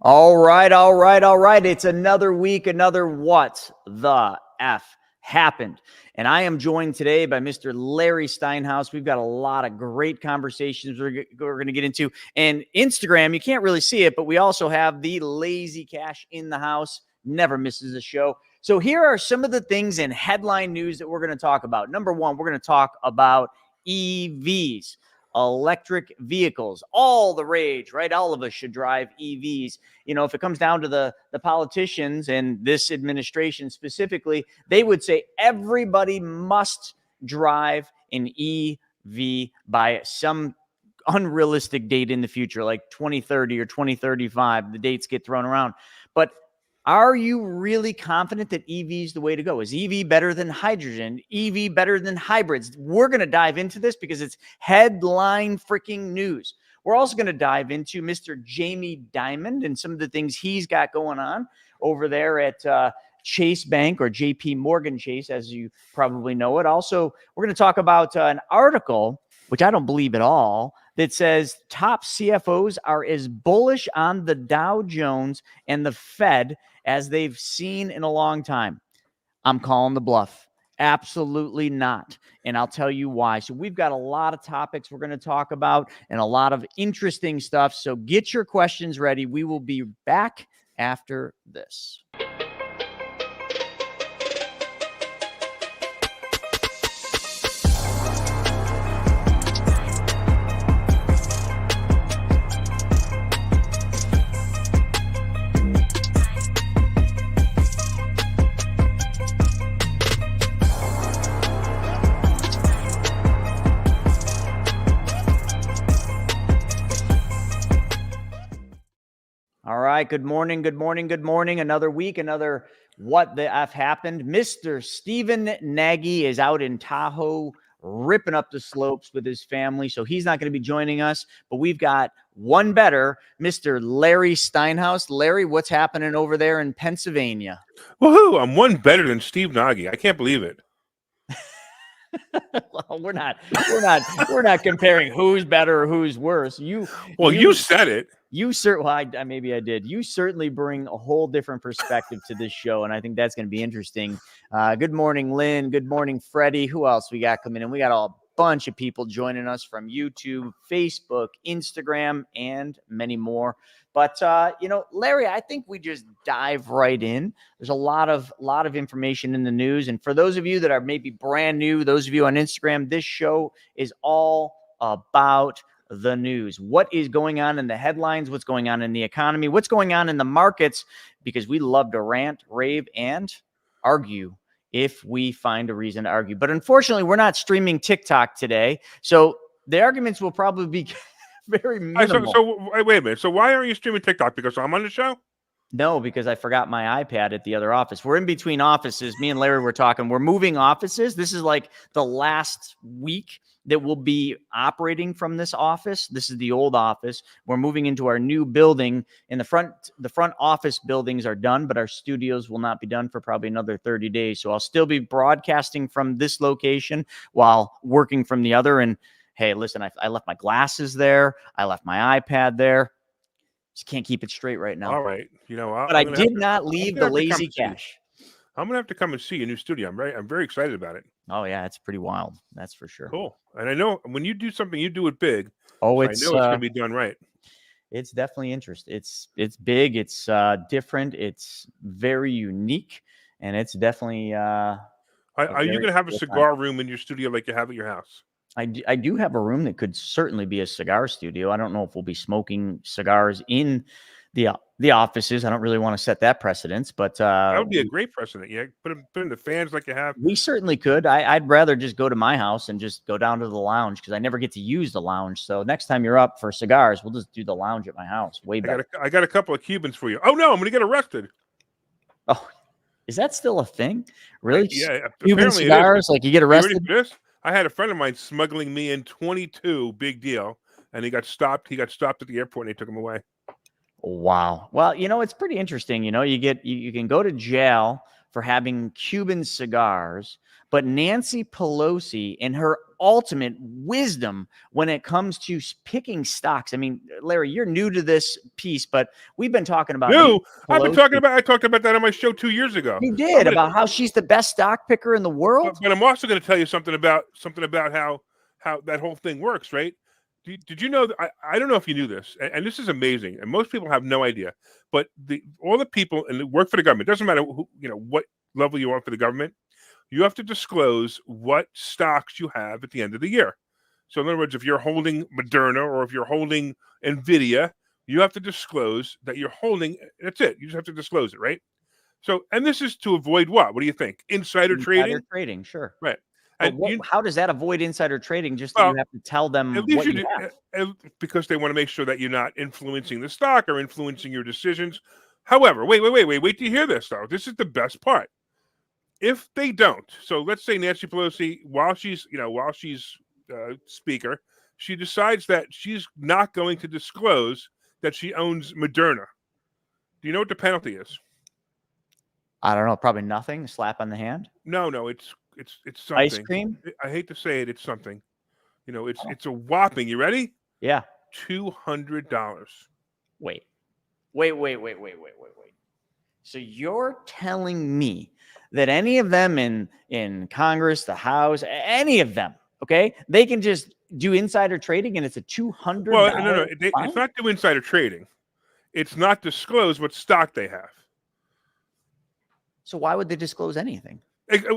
All right. It's another week, another What the F happened. And I am joined today by Mr. Larry Steinhouse. We've got a lot of great conversations we're going to get into. And Instagram, you can't really see it, but we also have the Lazy Cash in the house. Never misses a show. So here are some of the things in headline news that we're going to talk about. Number one, we're going to talk about EVs. Electric vehicles, all the rage, right? All of us should drive EVs. You know, if it comes down to the politicians and this administration specifically, they would say everybody must drive an EV by some unrealistic date in the future, like 2030 or 2035. The dates get thrown around. But are you really confident that EV is the way to go? Is EV better than hydrogen? EV better than hybrids? We're going to dive into this because it's headline freaking news. We're also going to dive into Mr. Jamie Dimon and some of the things he's got going on over there at Chase Bank, or JP Morgan Chase, as you probably know it. Also, we're going to talk about an article, which I don't believe at all, that says top CFOs are as bullish on the Dow Jones and the Fed as they've seen in a long time. I'm calling the bluff. Absolutely not. And I'll tell you why. So we've got a lot of topics we're going to talk about and a lot of interesting stuff. So get your questions ready. We will be back after this. All right. Good morning. Another week, another What the F happened. Mr. Stephen Nagy is out in Tahoe ripping up the slopes with his family, so he's not going to be joining us. But we've got one better, Mr. Larry Steinhouse. Larry, what's happening over there in Pennsylvania? Woohoo! I'm one better than Steve Nagy. I can't believe it. Well, we're not comparing who's better or who's worse. You said it. Maybe I did. You certainly bring a whole different perspective to this show, and I think that's going to be interesting. Good morning, Lynn. Good morning, Freddie. Who else we got coming in? We got a bunch of people joining us from YouTube, Facebook, Instagram, and many more. But Larry, I think we just dive right in. There's a lot of information in the news, and for those of you that are maybe brand new, those of you on Instagram, this show is all about the news. What is going on in the headlines? What's going on in the economy? What's going on in the markets? Because we love to rant, rave, and argue if we find a reason to argue. But unfortunately, we're not streaming TikTok today, so the arguments will probably be very minimal. So wait a minute. So why aren't you streaming TikTok? Because I'm on the show? No, because I forgot my iPad at the other office. We're in between offices. Me and Larry were talking. We're moving offices. This is like the last week that we'll be operating from this office. This is the old office. We're moving into our new building. In the front office buildings are done, but our studios will not be done for probably another 30 days. So I'll still be broadcasting from this location while working from the other. And hey, listen, I left my glasses there. I left my iPad there. Just can't keep it straight right now. All right. But I did not leave the Lazy Cash. I'm gonna have to come and see a new studio. I'm very excited about it. Oh yeah, it's pretty wild. That's for sure. Cool. And I know when you do something, you do it big. Oh, I know it's gonna be done right. It's definitely interesting. It's big. It's different. It's very unique, and it's definitely. Are you gonna have a cigar room in your studio like you have at your house? I do have a room that could certainly be a cigar studio. I don't know if we'll be smoking cigars in the offices. I don't really want to set that precedence, but that would be a great precedent. Yeah, put in the fans like you have. We certainly could. I'd rather just go to my house and just go down to the lounge because I never get to use the lounge. So next time you're up for cigars, we'll just do the lounge at my house. Way better. I got a couple of Cubans for you. Oh no, I'm gonna get arrested. Oh, is that still a thing? Really? Yeah. Cuban cigars, like you get arrested? I had a friend of mine smuggling me in 22, big deal, and he got stopped. He got stopped at the airport, and they took him away. Wow. Well, it's pretty interesting. You can go to jail for having Cuban cigars, but Nancy Pelosi and her ultimate wisdom when it comes to picking stocks. I mean, Larry, you're new to this piece, but we've been talking about No, I've been Pelosi. I talked about that on my show 2 years ago. You did, about how she's the best stock picker in the world. But I'm also going to tell you something about how that whole thing works, right? Did you know that, I don't know if you knew this, and this is amazing, and most people have no idea, but all the people and work for the government, doesn't matter who, what level you are for the government, you have to disclose what stocks you have at the end of the year. So in other words, if you're holding Moderna or if you're holding Nvidia, you have to disclose that you're holding. That's it. You just have to disclose it, right? So, and this is to avoid what? What do you think? Insider trading, sure. Right. But how does that avoid insider trading? Just that you have to tell them at least what you have. Because they want to make sure that you're not influencing the stock or influencing your decisions. However, wait till you hear this, though. This is the best part. If they don't, so let's say Nancy Pelosi, while she's speaker, she decides that she's not going to disclose that she owns Moderna. Do you know what the penalty is? I don't know. Probably nothing. A slap on the hand. No, it's something. Ice cream. I hate to say it. It's something. It's a whopping. You ready? Yeah. $200. Wait. So you're telling me that any of them in Congress, the House, any of them, okay, they can just do insider trading and it's a $200? Well, no. It's not do insider trading. It's not disclose what stock they have. So why would they disclose anything?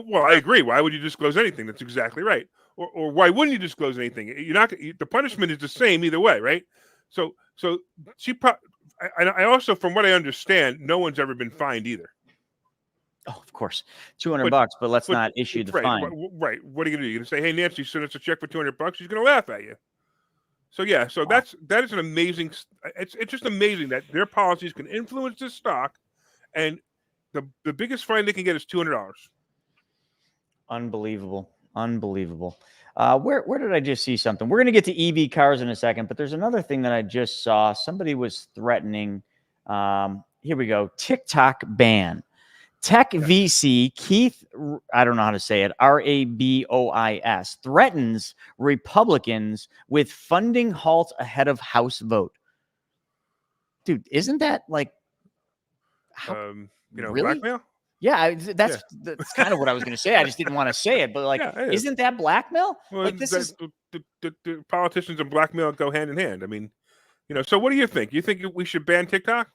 Well, I agree. Why would you disclose anything? That's exactly right. Or why wouldn't you disclose anything? You're not. The punishment is the same either way, right? So I also, from what I understand, no one's ever been fined either. Oh, of course, $200, but let's not issue the fine. Right. What are you going to do? You're going to say, "Hey, Nancy, send us a check for $200." She's going to laugh at you. So yeah, that is an amazing. It's just amazing that their policies can influence this stock, and the biggest fine they can get is $200. Unbelievable. Where did I just see something? We're going to get to EV cars in a second, but there's another thing that I just saw. Somebody was threatening. Here we go. TikTok ban. Tech VC Keith, I don't know how to say it, Rabois, threatens Republicans with funding halt ahead of House vote. Dude, isn't that like, really? Blackmail? Yeah, that's kind of what I was going to say. I just didn't want to say it, but like, isn't that blackmail? Well, like this the politicians and blackmail go hand in hand. I mean, so what do you think? You think we should ban TikTok?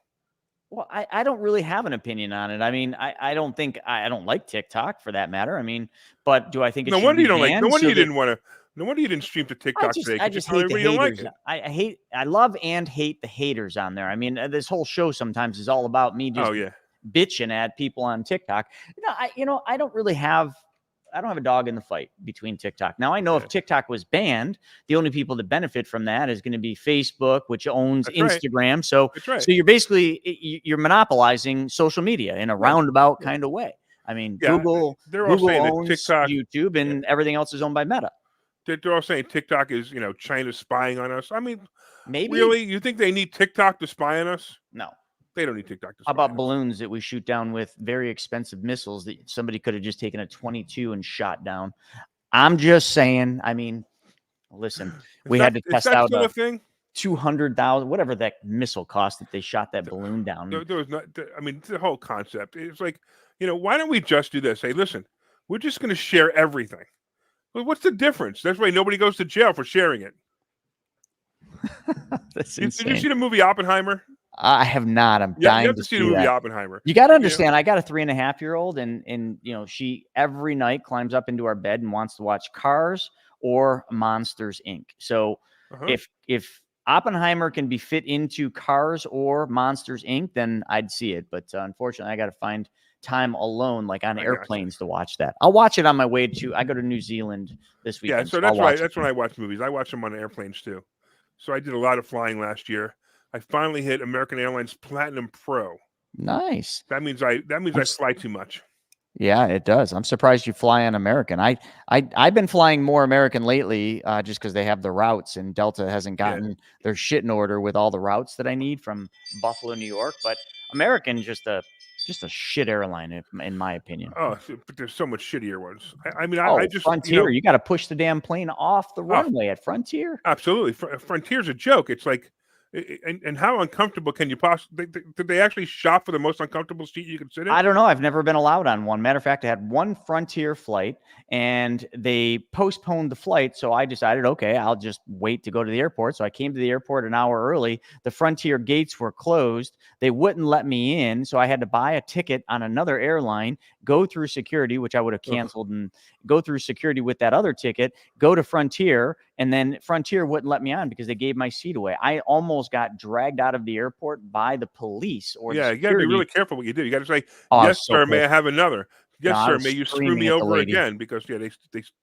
Well, I don't really have an opinion on it. I mean, I don't think I don't like TikTok for that matter. I mean, but do I think no wonder you don't like? No wonder you didn't want to. No wonder you didn't stream to TikTok today. I just hate the haters. I love and hate the haters on there. I mean, this whole show sometimes is all about me just bitching at people on TikTok. I don't really have. I don't have a dog in the fight between TikTok. Now, I know if TikTok was banned, the only people that benefit from that is going to be Facebook, which owns Instagram. Right. So you're basically, you're monopolizing social media in a roundabout kind of way. I mean, Google owns TikTok, YouTube, and everything else is owned by Meta. They're all saying TikTok is, China spying on us. I mean, maybe. Really? You think they need TikTok to spy on us? No. They don't need TikTok to spy. How about balloons that we shoot down with very expensive missiles that somebody could have just taken a 22 and shot down? I'm just saying. I mean, listen, we had to test out a thing. 200,000, whatever that missile cost that they shot that balloon down. There was not. I mean, the whole concept. It's like, why don't we just do this? Hey, listen, we're just going to share everything. Well, what's the difference? That's why nobody goes to jail for sharing it. That's insane. Did you see the movie Oppenheimer? I have not. I'm dying to see the movie that. Oppenheimer. You got to understand, I got a 3.5-year-old, and she every night climbs up into our bed and wants to watch Cars or Monsters Inc. So if Oppenheimer can be fit into Cars or Monsters Inc., then I'd see it. But unfortunately, I got to find time alone, like on airplanes, to watch that. I'll watch it on my way to. I go to New Zealand this weekend. Yeah, so that's right. That's when I watch movies. I watch them on airplanes too. So I did a lot of flying last year. I finally hit American Airlines Platinum Pro. Nice. That means I fly too much. Yeah, it does. I'm surprised you fly on American. I've been flying more American lately, just because they have the routes, and Delta hasn't gotten their shit in order with all the routes that I need from Buffalo, New York. But American just a shit airline, in my opinion. Oh, but there's so much shittier ones. I mean, Oh, I just Frontier, you got to push the damn plane off the oh, runway at Frontier. absolutely. Frontier's a joke. It's like, and how uncomfortable can you possibly? Did they actually shop for the most uncomfortable seat you could sit in? I don't know. I've never been allowed on one. Matter of fact, I had one Frontier flight and they postponed the flight. So I decided, okay, I'll just wait to go to the airport. So I came to the airport an hour early. The Frontier gates were closed. They wouldn't let me in. So I had to buy a ticket on another airline, go through security, which I would have canceled, and go through security with that other ticket, go to Frontier, and then Frontier wouldn't let me on because they gave my seat away. I almost got dragged out of the airport by the police or yeah, you got to be really careful what you do. You got to say, yes, sir, may I have another? Yes, sir, may you screw me over again? Because they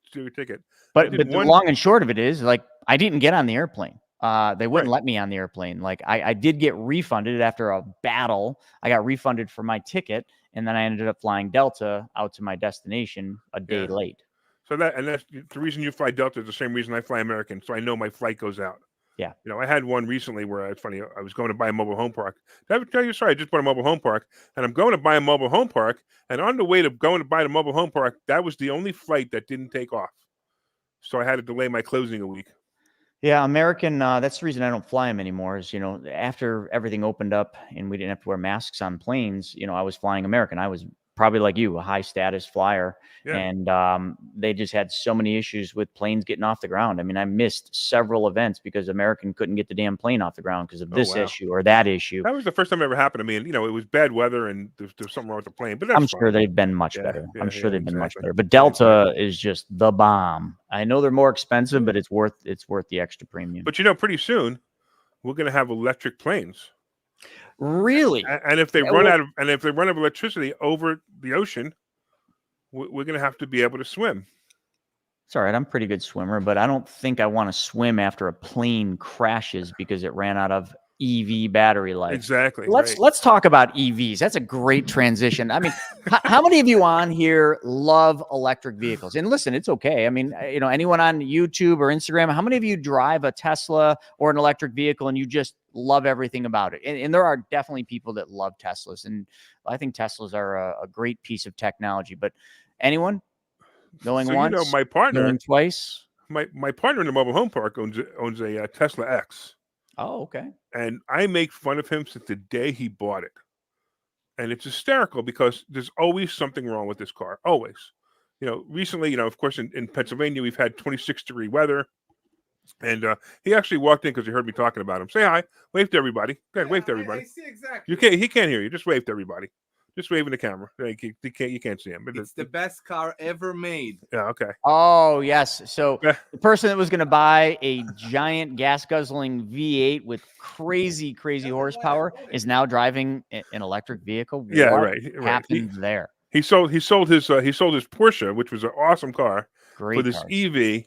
steal your ticket. But the long and short of it is, like, I didn't get on the airplane. They wouldn't let me on the airplane. Like, I did get refunded after a battle. I got refunded for my ticket, and then I ended up flying Delta out to my destination a day late. So that's the reason you fly Delta is the same reason I fly American. So I know my flight goes out. Yeah. You know, I had one recently where it's funny. I was going to buy a mobile home park. Did I ever tell you? Sorry, I just bought a mobile home park, and I'm going to buy a mobile home park. And on the way to going to buy the mobile home park, that was the only flight that didn't take off. So I had to delay my closing a week. Yeah, American, that's the reason I don't fly them anymore is, after everything opened up and we didn't have to wear masks on planes, I was flying American. I was probably like you, a high status flyer. Yeah. And they just had so many issues with planes getting off the ground. I mean, I missed several events because American couldn't get the damn plane off the ground because of this issue or that issue. That was the first time it ever happened to me. And, it was bad weather and there's something wrong with the plane. But that's I'm sure they've been much better. Yeah, I'm sure they've been much better. But Delta is just the bomb. I know they're more expensive, but it's worth the extra premium. But, pretty soon we're going to have electric planes. Really? And if they run out of electricity over the ocean, we're going to have to be able to swim. It's all right. I'm a pretty good swimmer, but I don't think I want to swim after a plane crashes because it ran out of EV battery life. Exactly. Let's talk about EVs. That's a great transition. I mean, how many of you on here love electric vehicles? And listen, it's okay. I mean, anyone on YouTube or Instagram, how many of you drive a Tesla or an electric vehicle and you just love everything about it? And there are definitely people that love Teslas, and I think Teslas are a great piece of technology. But anyone going once, my partner going twice? My partner in the mobile home park owns a Tesla X. Oh, okay. And I make fun of him since the day he bought it. And it's hysterical because there's always something wrong with this car. Always. Recently, of course, in Pennsylvania, we've had 26-degree weather. And he actually walked in because he heard me talking about him. Say hi. Wave to everybody. Go ahead, wave to everybody. I see exactly. He can't hear you. Just wave to everybody. Just wave in the camera. You can't see him. But it's the best car ever made. Yeah, okay. Oh, yes. So the person that was going to buy a giant gas-guzzling V8 with crazy, crazy horsepower is now driving an electric vehicle. Yeah, what right. happened there? He sold his Porsche, which was an awesome car, for this EV.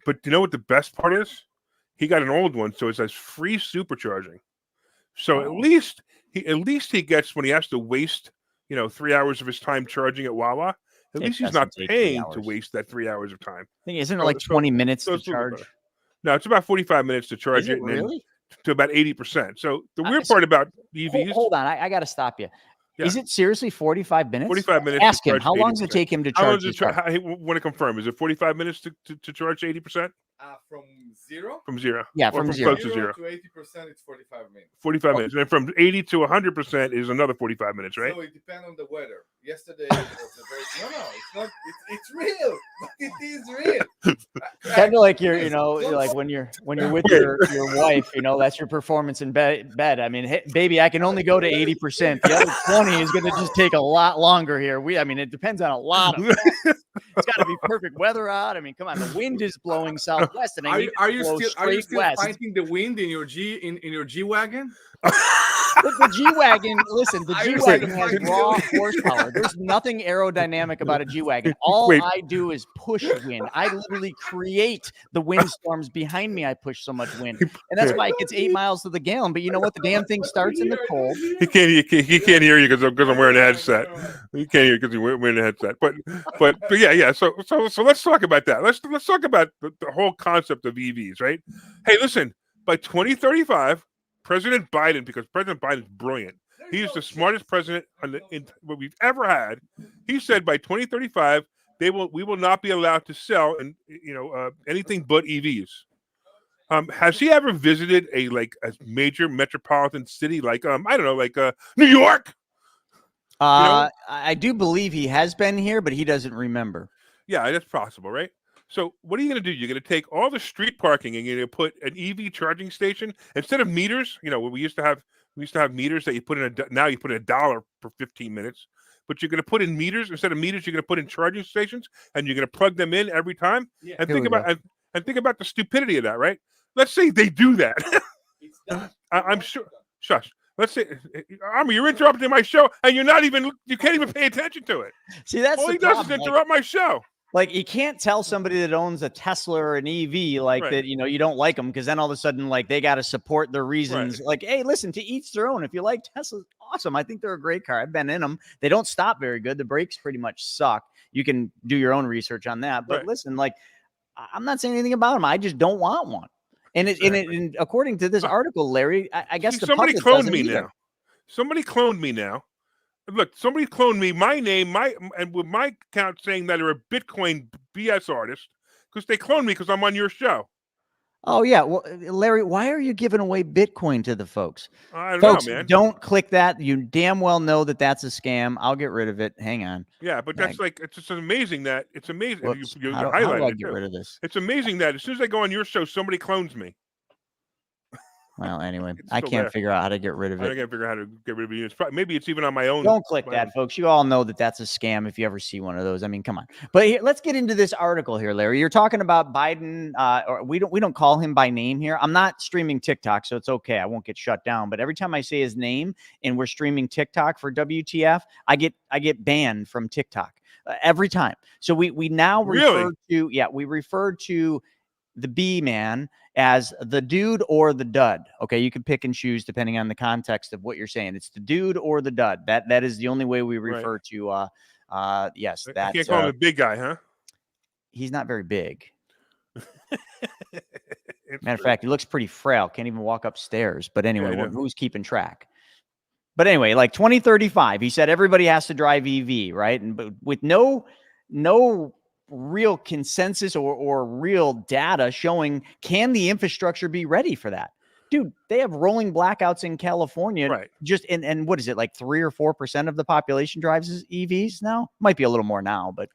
But you know what the best part is? He got an old one, so it says free supercharging. So at least he gets, when he has to waste 3 hours of his time charging at Wawa, at least he's not paying to waste that 3 hours of time. I think, isn't it like 20 minutes to charge? No, it's about 45 minutes to charge it, really? To about 80%. So the weird part about EVs. Hold on, I got to stop you. Yeah. Is it seriously 45 minutes? 45 minutes. Ask him. How long does it take him to charge his car? I want to confirm. Is it 45 minutes to charge 80%? From zero? From zero. Yeah, from zero. Close to zero to 80%, it's 45 minutes. 45 minutes. And then from 80 to 100% is another 45 minutes, right? So it depends on the weather. Yesterday it was a very... No, it's not. It's real. It is real. Kind of like like when you're with your wife, that's your performance in bed. I mean, hey, baby, I can only go to 80%. The other 20 is going to just take a lot longer here. It depends on a lot of things. It's got to be perfect weather out. I mean, come on, the wind is blowing southwest, and are you still west. fighting the wind in your G wagon? The G-Wagon, listen, the G-Wagon has raw horsepower. There's nothing aerodynamic about a G-Wagon. All I do is push wind. I literally create the windstorms behind me. I push so much wind. And that's why it gets 8 miles to the gallon. But you know what? The damn thing starts in the cold. He can't hear you because I'm wearing a headset. He can't hear you because you're wearing a headset. But yeah. So let's talk about that. Let's talk about the whole concept of EVs, right? Hey, listen, by 2035, President Biden, because President Biden is brilliant. He is the smartest president what we've ever had. He said by 2035 we will not be allowed to sell and anything but EVs. Has he ever visited a major metropolitan city like I don't know, like New York? I do believe he has been here, but he doesn't remember. Yeah, that's possible, right? So what are you going to do? You're going to take all the street parking and you're going to put an EV charging station instead of meters. We used to have meters that you put in now you put in $1 for 15 minutes. But you're going to put in meters instead of meters. You're going to put in charging stations, and you're going to plug them in every time. Yeah. And think about the stupidity of that, right? Let's say they do that. It's done. I'm sure. Shush. Let's say, Army, you're interrupting my show, and you can't even pay attention to it. See, that's all he does is interrupt my show. Like, you can't tell somebody that owns a Tesla or an EV that, you don't like them, because then all of a sudden, they got to support their reasons. Right. Like, hey, listen, to each their own. If you like Tesla, awesome. I think they're a great car. I've been in them. They don't stop very good. The brakes pretty much suck. You can do your own research on that. But listen, I'm not saying anything about them. I just don't want one. And according to this article, Larry, I guess somebody cloned me now. Somebody cloned me now. Look, somebody cloned me, my name, and with my account saying that they're a Bitcoin BS artist because they cloned me because I'm on your show. Oh, yeah. Well, Larry, why are you giving away Bitcoin to the folks? I don't know, man. Don't click that. You damn well know that that's a scam. I'll get rid of it. Hang on. Yeah, but that's it's just amazing that it's amazing. You how do I get rid of this? It's amazing that as soon as I go on your show, somebody clones me. Well, anyway, I can't figure out how to get rid of it. I can't figure out how to get rid of it. Maybe it's even on my own. Don't click that, folks. You all know that that's a scam if you ever see one of those. I mean, come on. But here, let's get into this article here, Larry. You're talking about Biden, or we don't call him by name here. I'm not streaming TikTok, so it's okay. I won't get shut down. But every time I say his name and we're streaming TikTok for WTF, I get banned from TikTok every time. So we now refer to the B man as the dude or the dud. Okay, you can pick and choose depending on the context of what you're saying. It's the dude or the dud. That is the only way we refer to yes, that I can't call him a big guy, huh? He's not very big. Matter of fact, he looks pretty frail. Can't even walk upstairs. But anyway, who's keeping track? But anyway, 2035, he said everybody has to drive EV, right? And but with no real consensus or real data showing, can the infrastructure be ready for that? Dude, they have rolling blackouts in California. Right. And what is it, 3 or 4% of the population drives EVs now? Might be a little more now, but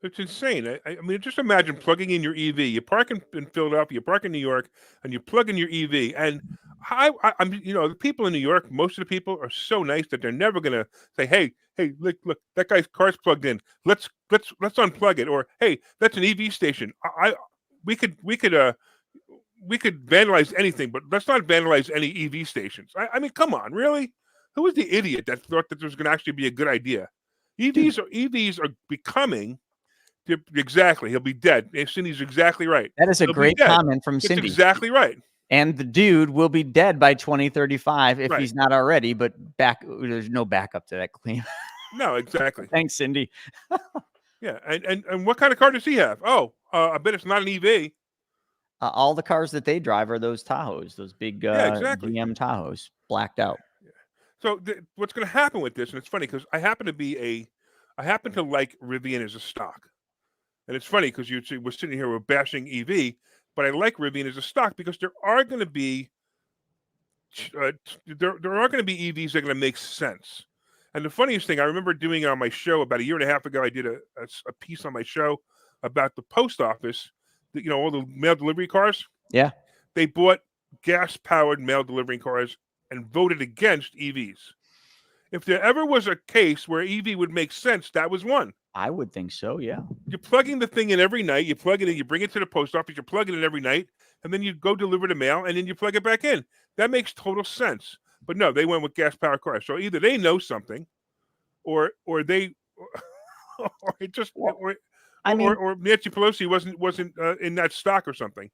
it's insane. I mean, just imagine plugging in your EV. You park in Philadelphia, you park in New York, and you plug in your EV. And I'm the people in New York, most of the people are so nice that they're never gonna say, hey, look, that guy's car's plugged in. Let's unplug it. Or hey, that's an EV station. We could vandalize anything, but let's not vandalize any EV stations. I mean, come on, really? Who was the idiot that thought that this was going to actually be a good idea? EVs are becoming. Exactly. He'll be dead. Cindy's exactly right. That is a great comment from Cindy. It's exactly right. And the dude will be dead by 2035 if he's not already, but there's no backup to that claim. No, exactly. Thanks, Cindy. Yeah. And what kind of car does he have? Oh, I bet it's not an EV. All the cars that they drive are those Tahoes, those big GM Tahoes, blacked out. Yeah. So what's going to happen with this, and it's funny because I happen to like Rivian as a stock. And it's funny because we're sitting here, we're bashing EV, but I like Rivian as a stock because there are going to be EVs that are going to make sense. And the funniest thing, I remember doing on my show about a year and a half ago, I did a piece on my show about the post office, all the mail delivery cars. Yeah. They bought gas-powered mail delivering cars and voted against EVs. If there ever was a case where EV would make sense, that was one. I would think so, yeah. You're plugging the thing in every night. You plug it in, you bring it to the post office, you plug it in every night, and then you go deliver the mail, and then you plug it back in. That makes total sense. But no, they went with gas-powered cars. So either they know something, or they, or it just, or Nancy Pelosi wasn't in that stock or something.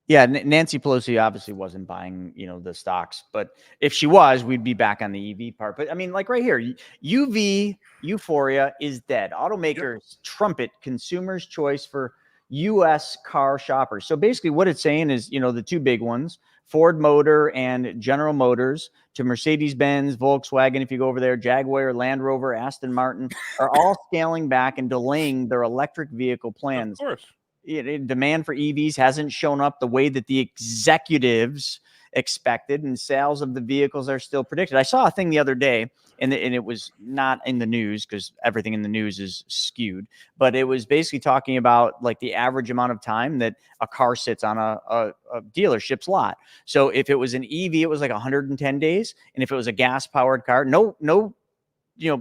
Yeah, Nancy Pelosi obviously wasn't buying, the stocks, but if she was, we'd be back on the EV part. But I mean, right here, euphoria is dead. Automakers trumpet consumers' choice for U.S. car shoppers. So basically what it's saying is, the two big ones, Ford Motor and General Motors to Mercedes-Benz, Volkswagen, if you go over there, Jaguar, Land Rover, Aston Martin, are all scaling back and delaying their electric vehicle plans. Of course. Demand for EVs hasn't shown up the way that the executives expected, and sales of the vehicles are still predicted. I saw a thing the other day, and it was not in the news because everything in the news is skewed, but it was basically talking about like the average amount of time that a car sits on a dealership's lot. So if it was an EV, it was like 110 days, and if it was a gas-powered car, no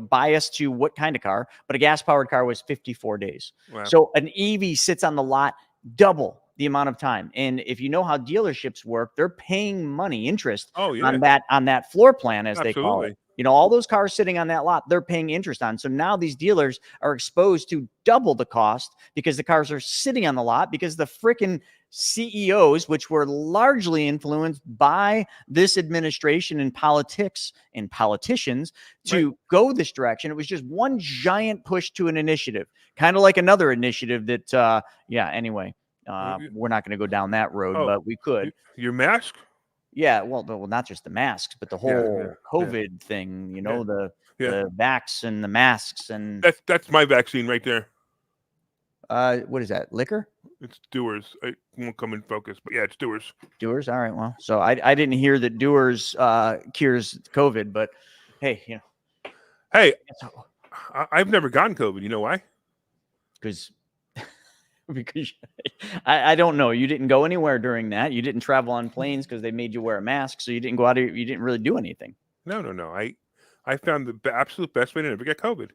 bias to what kind of car, but a gas-powered car was 54 days. Wow. So an EV sits on the lot double the amount of time. And if you know how dealerships work, they're paying money, interest on that floor plan, as they call it. All those cars sitting on that lot, they're paying interest on. So now these dealers are exposed to double the cost because the cars are sitting on the lot because the freaking CEOs, which were largely influenced by this administration and politics and politicians to go this direction. It was just one giant push to an initiative, kind of like another initiative that, anyway, we're not going to go down that road, but we could. Your mask? Yeah, well, not just the masks, but the whole COVID thing, the vax and the masks. And that's my vaccine right there. What is that? Liquor? It's Dewar's. It won't come in focus, but yeah, it's Dewar's. Dewar's? All right, well, so I didn't hear that Dewar's cures COVID, but hey, Hey, I've never gotten COVID. You know why? Because I don't know. You didn't go anywhere during that. You didn't travel on planes because they made you wear a mask, so you didn't go out. You didn't really do anything. No. I found the absolute best way to never get COVID.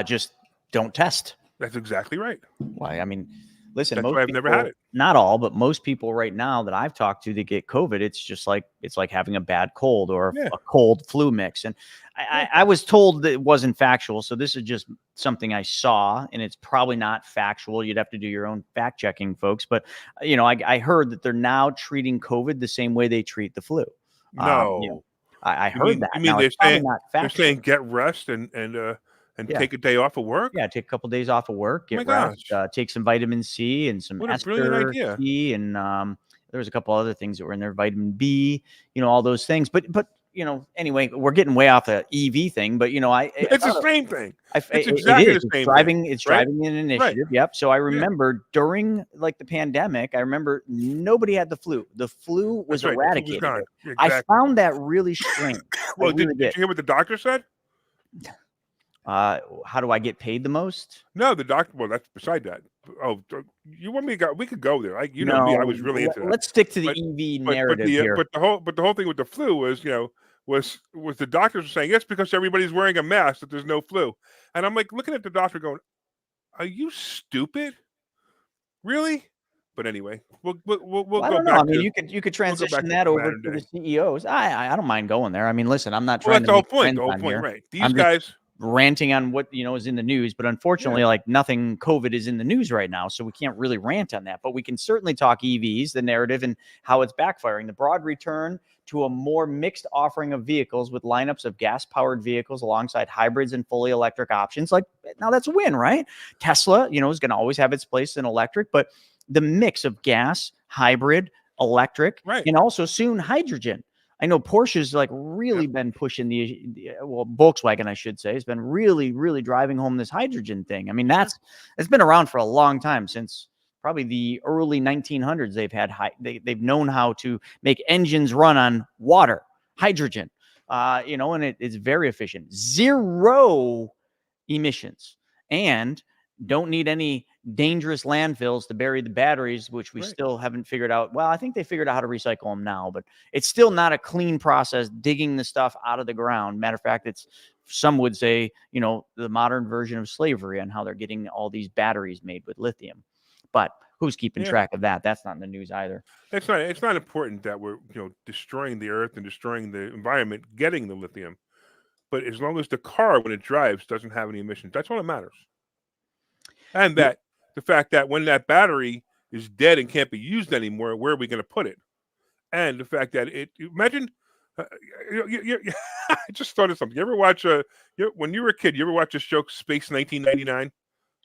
Just don't test. That's exactly right. Why? I mean, listen, that's most why I've people, never had it. Not all, but most people right now that I've talked to that get COVID, it's like having a bad cold or a cold flu mix. And I was told that it wasn't factual. So this is just something I saw, and it's probably not factual. You'd have to do your own fact checking, folks. But, I heard that they're now treating COVID the same way they treat the flu. No. I heard that. You mean they're saying get rest and take a day off of work? Yeah, take a couple of days off of work, get rest, take some vitamin C and some ester C, and there was a couple other things that were in there, vitamin B, all those things. But anyway, we're getting way off the EV thing, but it's the same thing. It's exactly the same thing. It's driving an initiative. Right. Yep. So I remember during like the pandemic, I remember nobody had the flu. The flu was eradicated. Exactly. I found that really strange. Well, did you hear what the doctor said? How do I get paid the most? No, the doctor. Well, that's beside that. Oh, you want me to go? We could go there. Me. I was really into that. Let's stick to the EV narrative here. But the whole thing with the flu was, was the doctors saying it's because everybody's wearing a mask that there's no flu, and I'm like looking at the doctor going, "Are you stupid? Really?" But anyway, we'll I don't know. I mean, you could transition that over to the CEOs. I don't mind going there. I mean, listen, I'm not trying to make friends on here. Right? These guys. Ranting on what is in the news, but unfortunately like nothing COVID is in the news right now, so we can't really rant on that, but we can certainly talk EVs, the narrative, and how it's backfiring. The broad return to a more mixed offering of vehicles with lineups of gas-powered vehicles alongside hybrids and fully electric options. Like, now that's a win, right? Tesla, is going to always have its place in electric, but the mix of gas, hybrid, electric, and also soon hydrogen. I know Porsche's like really been pushing Volkswagen, I should say, has been really, really driving home this hydrogen thing. I mean, it's been around for a long time, since probably the early 1900s. They've known how to make engines run on water, hydrogen, and it's very efficient, 0 emissions, and don't need any dangerous landfills to bury the batteries, which we still haven't figured out. Well, I think they figured out how to recycle them now, but it's still not a clean process digging the stuff out of the ground. Matter of fact, some would say, the modern version of slavery on how they're getting all these batteries made with lithium. But who's keeping track of that? That's not in the news either. It's not important that we're, destroying the earth and destroying the environment, getting the lithium. But as long as the car, when it drives, doesn't have any emissions, that's all that matters. And that the fact that when that battery is dead and can't be used anymore, where are we going to put it? And the fact that imagine, I just thought of something. You ever watch when you were a kid, you ever watch a show Space 1999,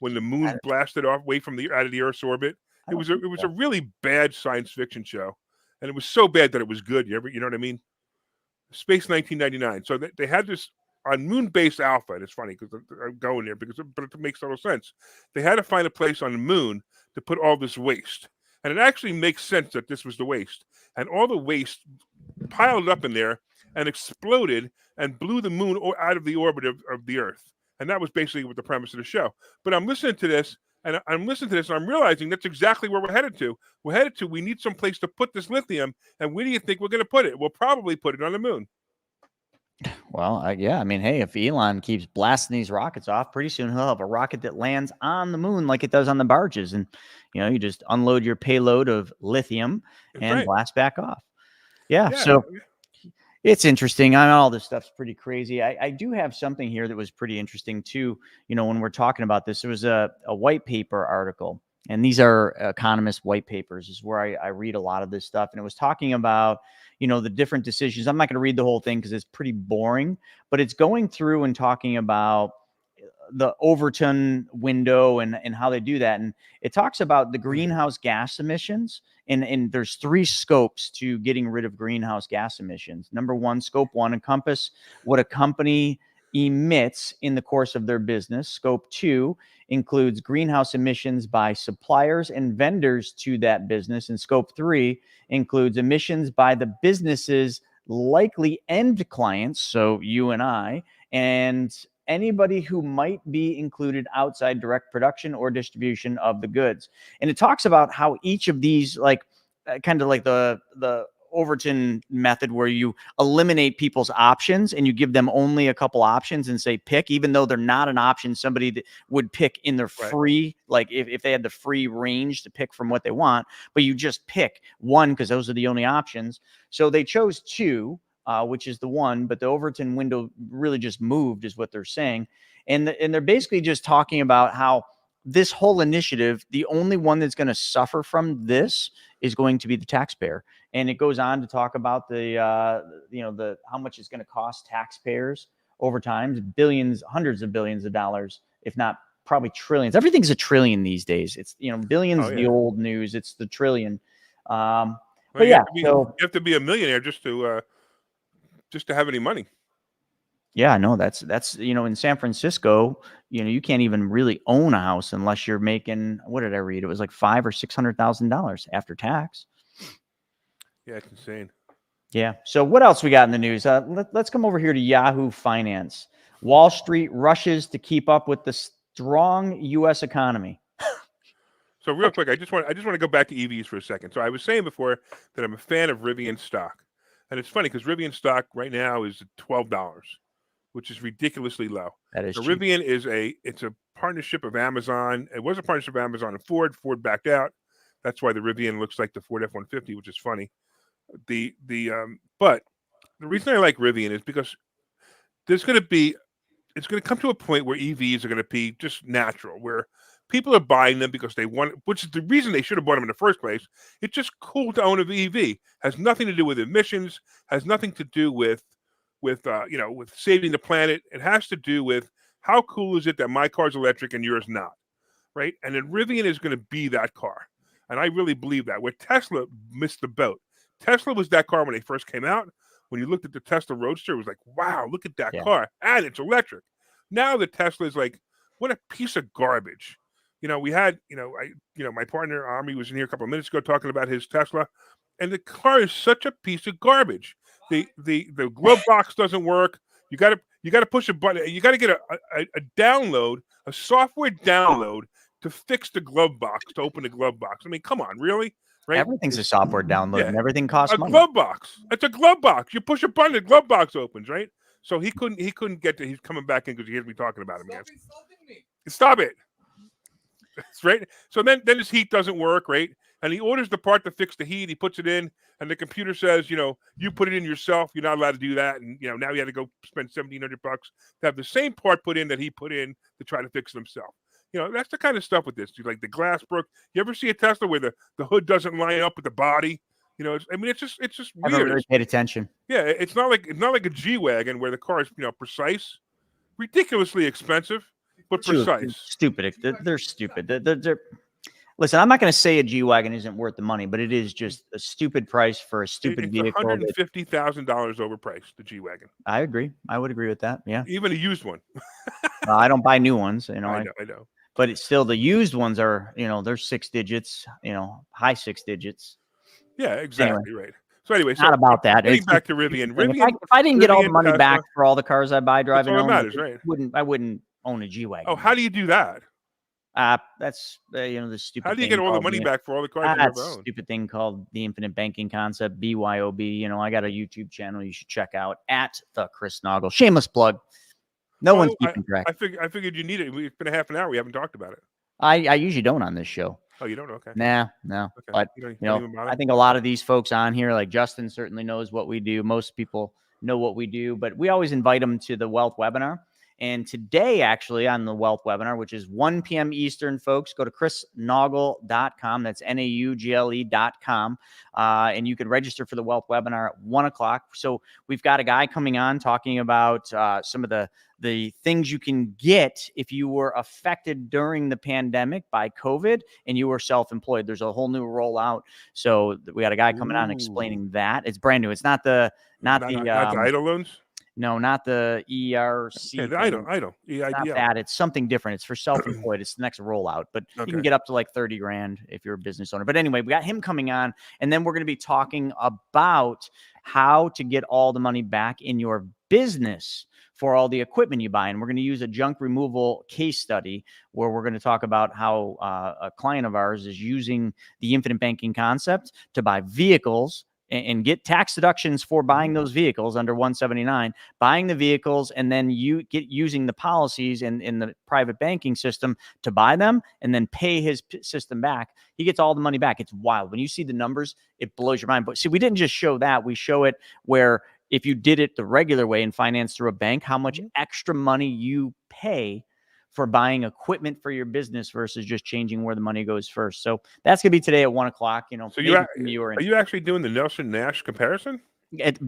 when the moon blasted off away from out of the Earth's orbit? It was a really bad science fiction show, and it was so bad that it was good. You know what I mean? Space 1999. So they had this on Moon Base Alpha. And it's funny because I'm going there but it makes total sense. They had to find a place on the moon to put all this waste, and it actually makes sense that this was the waste, and all the waste piled up in there and exploded and blew the moon out of the orbit of the Earth. And that was basically what the premise of the show. But I'm listening to this, and I'm realizing that's exactly where we're headed to. We need some place to put this lithium, and where do you think we're going to put it? We'll probably put it on the moon. Well, yeah, I mean, hey, if Elon keeps blasting these rockets off, pretty soon he'll have a rocket that lands on the moon like it does on the barges. And, you just unload your payload of lithium and blast back off. Yeah. So it's interesting. I know all this stuff's pretty crazy. I do have something here that was pretty interesting too. When we're talking about this, there was a white paper article, and these are economist white papers. This is where I read a lot of this stuff. And it was talking about, the different decisions. I'm not going to read the whole thing because it's pretty boring, but it's going through and talking about the Overton window and how they do that. And it talks about the greenhouse gas emissions. And there's 3 scopes to getting rid of greenhouse gas emissions. Number 1, scope 1, encompass what a company emits in the course of their business. Scope 2 includes greenhouse emissions by suppliers and vendors to that business. And scope 3 includes emissions by the business's likely end clients, so you and I, and anybody who might be included outside direct production or distribution of the goods. And it talks about how each of these, like kind of like the Overton method, where you eliminate people's options and you give them only a couple options and say pick, even though they're not an option somebody that would pick in their free, like if they had the free range to pick from what they want, but you just pick one because those are the only options. So they chose 2, which is the 1, but the Overton window really just moved, is what they're saying. And they're basically just talking about how this whole initiative, the only one that's going to suffer from this is going to be the taxpayer. And it goes on to talk about the how much it's going to cost taxpayers over time, billions, hundreds of billions of dollars, if not probably trillions. Everything's a trillion these days. It's, billions, the old news, it's the trillion. But you have to be a millionaire just to have any money. Yeah, no, that's in San Francisco, you can't even really own a house unless you're making, what did I read? It was like $500,000 or $600,000 after tax. Yeah, it's insane. Yeah. So what else we got in the news? Let's come over here to Yahoo Finance. Wall Street rushes to keep up with the strong U.S. economy. So real quick, I just want to go back to EVs for a second. So I was saying before that I'm a fan of Rivian stock, and it's funny because Rivian stock right now is $12. Which is ridiculously low. That is so cheap. Rivian it's a partnership of Amazon. It was a partnership of Amazon and Ford. Ford backed out. That's why the Rivian looks like the Ford F-150, which is funny. But the reason I like Rivian is because it's going to come to a point where EVs are going to be just natural, where people are buying them because they want, which is the reason they should have bought them in the first place. It's just cool to own an EV. Has nothing to do with emissions. Has nothing to do with saving the planet. It has to do with how cool is it that my car's electric and yours not, right? And then Rivian is going to be that car. And I really believe that. Where Tesla missed the boat. Tesla was that car when they first came out. When you looked at the Tesla Roadster, it was like, wow, look at that car. And it's electric. Now the Tesla is like, what a piece of garbage. We had, my partner, Army, was in here a couple of minutes ago talking about his Tesla. And the car is such a piece of garbage. The glove box doesn't work. You got to push a button. You got to get a software download to fix the glove box, to open the glove box. I mean, come on, really? Right? Everything's a software download, and everything costs money. A glove box. It's a glove box. You push a button, the glove box opens, right? So he couldn't get to. He's coming back in because he hears me talking about him again. Stop it. That's right. So then his heat doesn't work, right? And he orders the part to fix the heat. He puts it in, and the computer says, you put it in yourself. You're not allowed to do that. And now he had to go spend $1,700 to have the same part put in that he put in to try to fix it himself. That's the kind of stuff with this. Like the glass broke. You ever see a Tesla where the hood doesn't line up with the body? It's just weird. I never really paid attention. Yeah, it's not like a G-Wagon where the car is precise, ridiculously expensive, but precise. Stupid. They're stupid. Listen, I'm not going to say a G-Wagon isn't worth the money, but it is just a stupid price for a stupid It's vehicle. $150,000 overpriced, the G-Wagon. I agree. I would agree with that. Yeah. Even a used one. I don't buy new ones, I know. But it's still, the used ones are, they're 6 digits, high 6 digits. Yeah, exactly. Right. So anyway, Not about that. Getting It's back to Rivian. if I didn't get all the Rivian, money back Tesla, for all the cars I buy, drive, that's all and that own, matters, right? I wouldn't own a G-Wagon. Oh, how do you do that? That's the stupid. How do you get all the money back for all the cars you ever owned? Stupid thing called the infinite banking concept, BYOB. I got a YouTube channel you should check out at the Chris Naugle. Shameless plug. No one's keeping track. I figured you need it. It's been a half an hour. We haven't talked about it. I usually don't on this show. Oh, you don't? Okay. No. Okay. But I think a lot of these folks on here, like Justin, certainly knows what we do. Most people know what we do, but we always invite them to the wealth webinar. And today, actually, on the wealth webinar, which is 1 p.m. Eastern, folks, go to chrisnaugle.com. That's NAUGLE.com. And you can register for the wealth webinar at 1 o'clock. So we've got a guy coming on talking about some of the things you can get if you were affected during the pandemic by COVID and you were self-employed. There's a whole new rollout. So we got a guy coming on explaining that. It's brand new. It's not the idle loans. No, not the ERC. Yeah, the idle, EIDL. Not that. It's something different. It's for self-employed. It's the next rollout, but you can get up to like 30 grand if you're a business owner. But anyway, we got him coming on, and then we're going to be talking about how to get all the money back in your business for all the equipment you buy. And we're going to use a junk removal case study where we're going to talk about how a client of ours is using the infinite banking concept to buy vehicles and get tax deductions for buying those vehicles under 179, buying the vehicles, and then you get using the policies in the private banking system to buy them and then pay his system back. He gets all the money back. It's wild. When you see the numbers, it blows your mind. But see, we didn't just show that. We show it where if you did it the regular way and financed through a bank, how much extra money you pay for buying equipment for your business versus just changing where the money goes first. So that's going to be today at 1 o'clock. So are you actually doing the Nelson Nash comparison?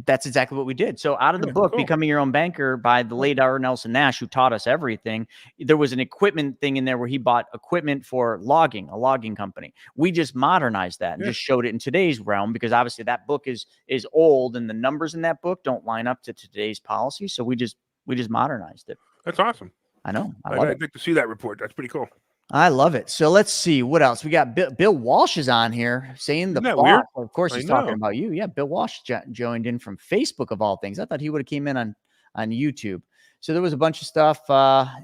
That's exactly what we did. So out of the book, Becoming Your Own Banker by the late R. Nelson Nash, who taught us everything, there was an equipment thing in there where he bought equipment for logging, a logging company. We just modernized that and just showed it in today's realm because obviously that book is old and the numbers in that book don't line up to today's policy. So we just modernized it. That's awesome. I know. I'd like to see that report. That's pretty cool. I love it. So let's see what else we got. Bill Walsh is on here saying the boss. Weird? Of course, he's talking about you. Yeah, Bill Walsh joined in from Facebook of all things. I thought he would have came in on YouTube. So there was a bunch of stuff.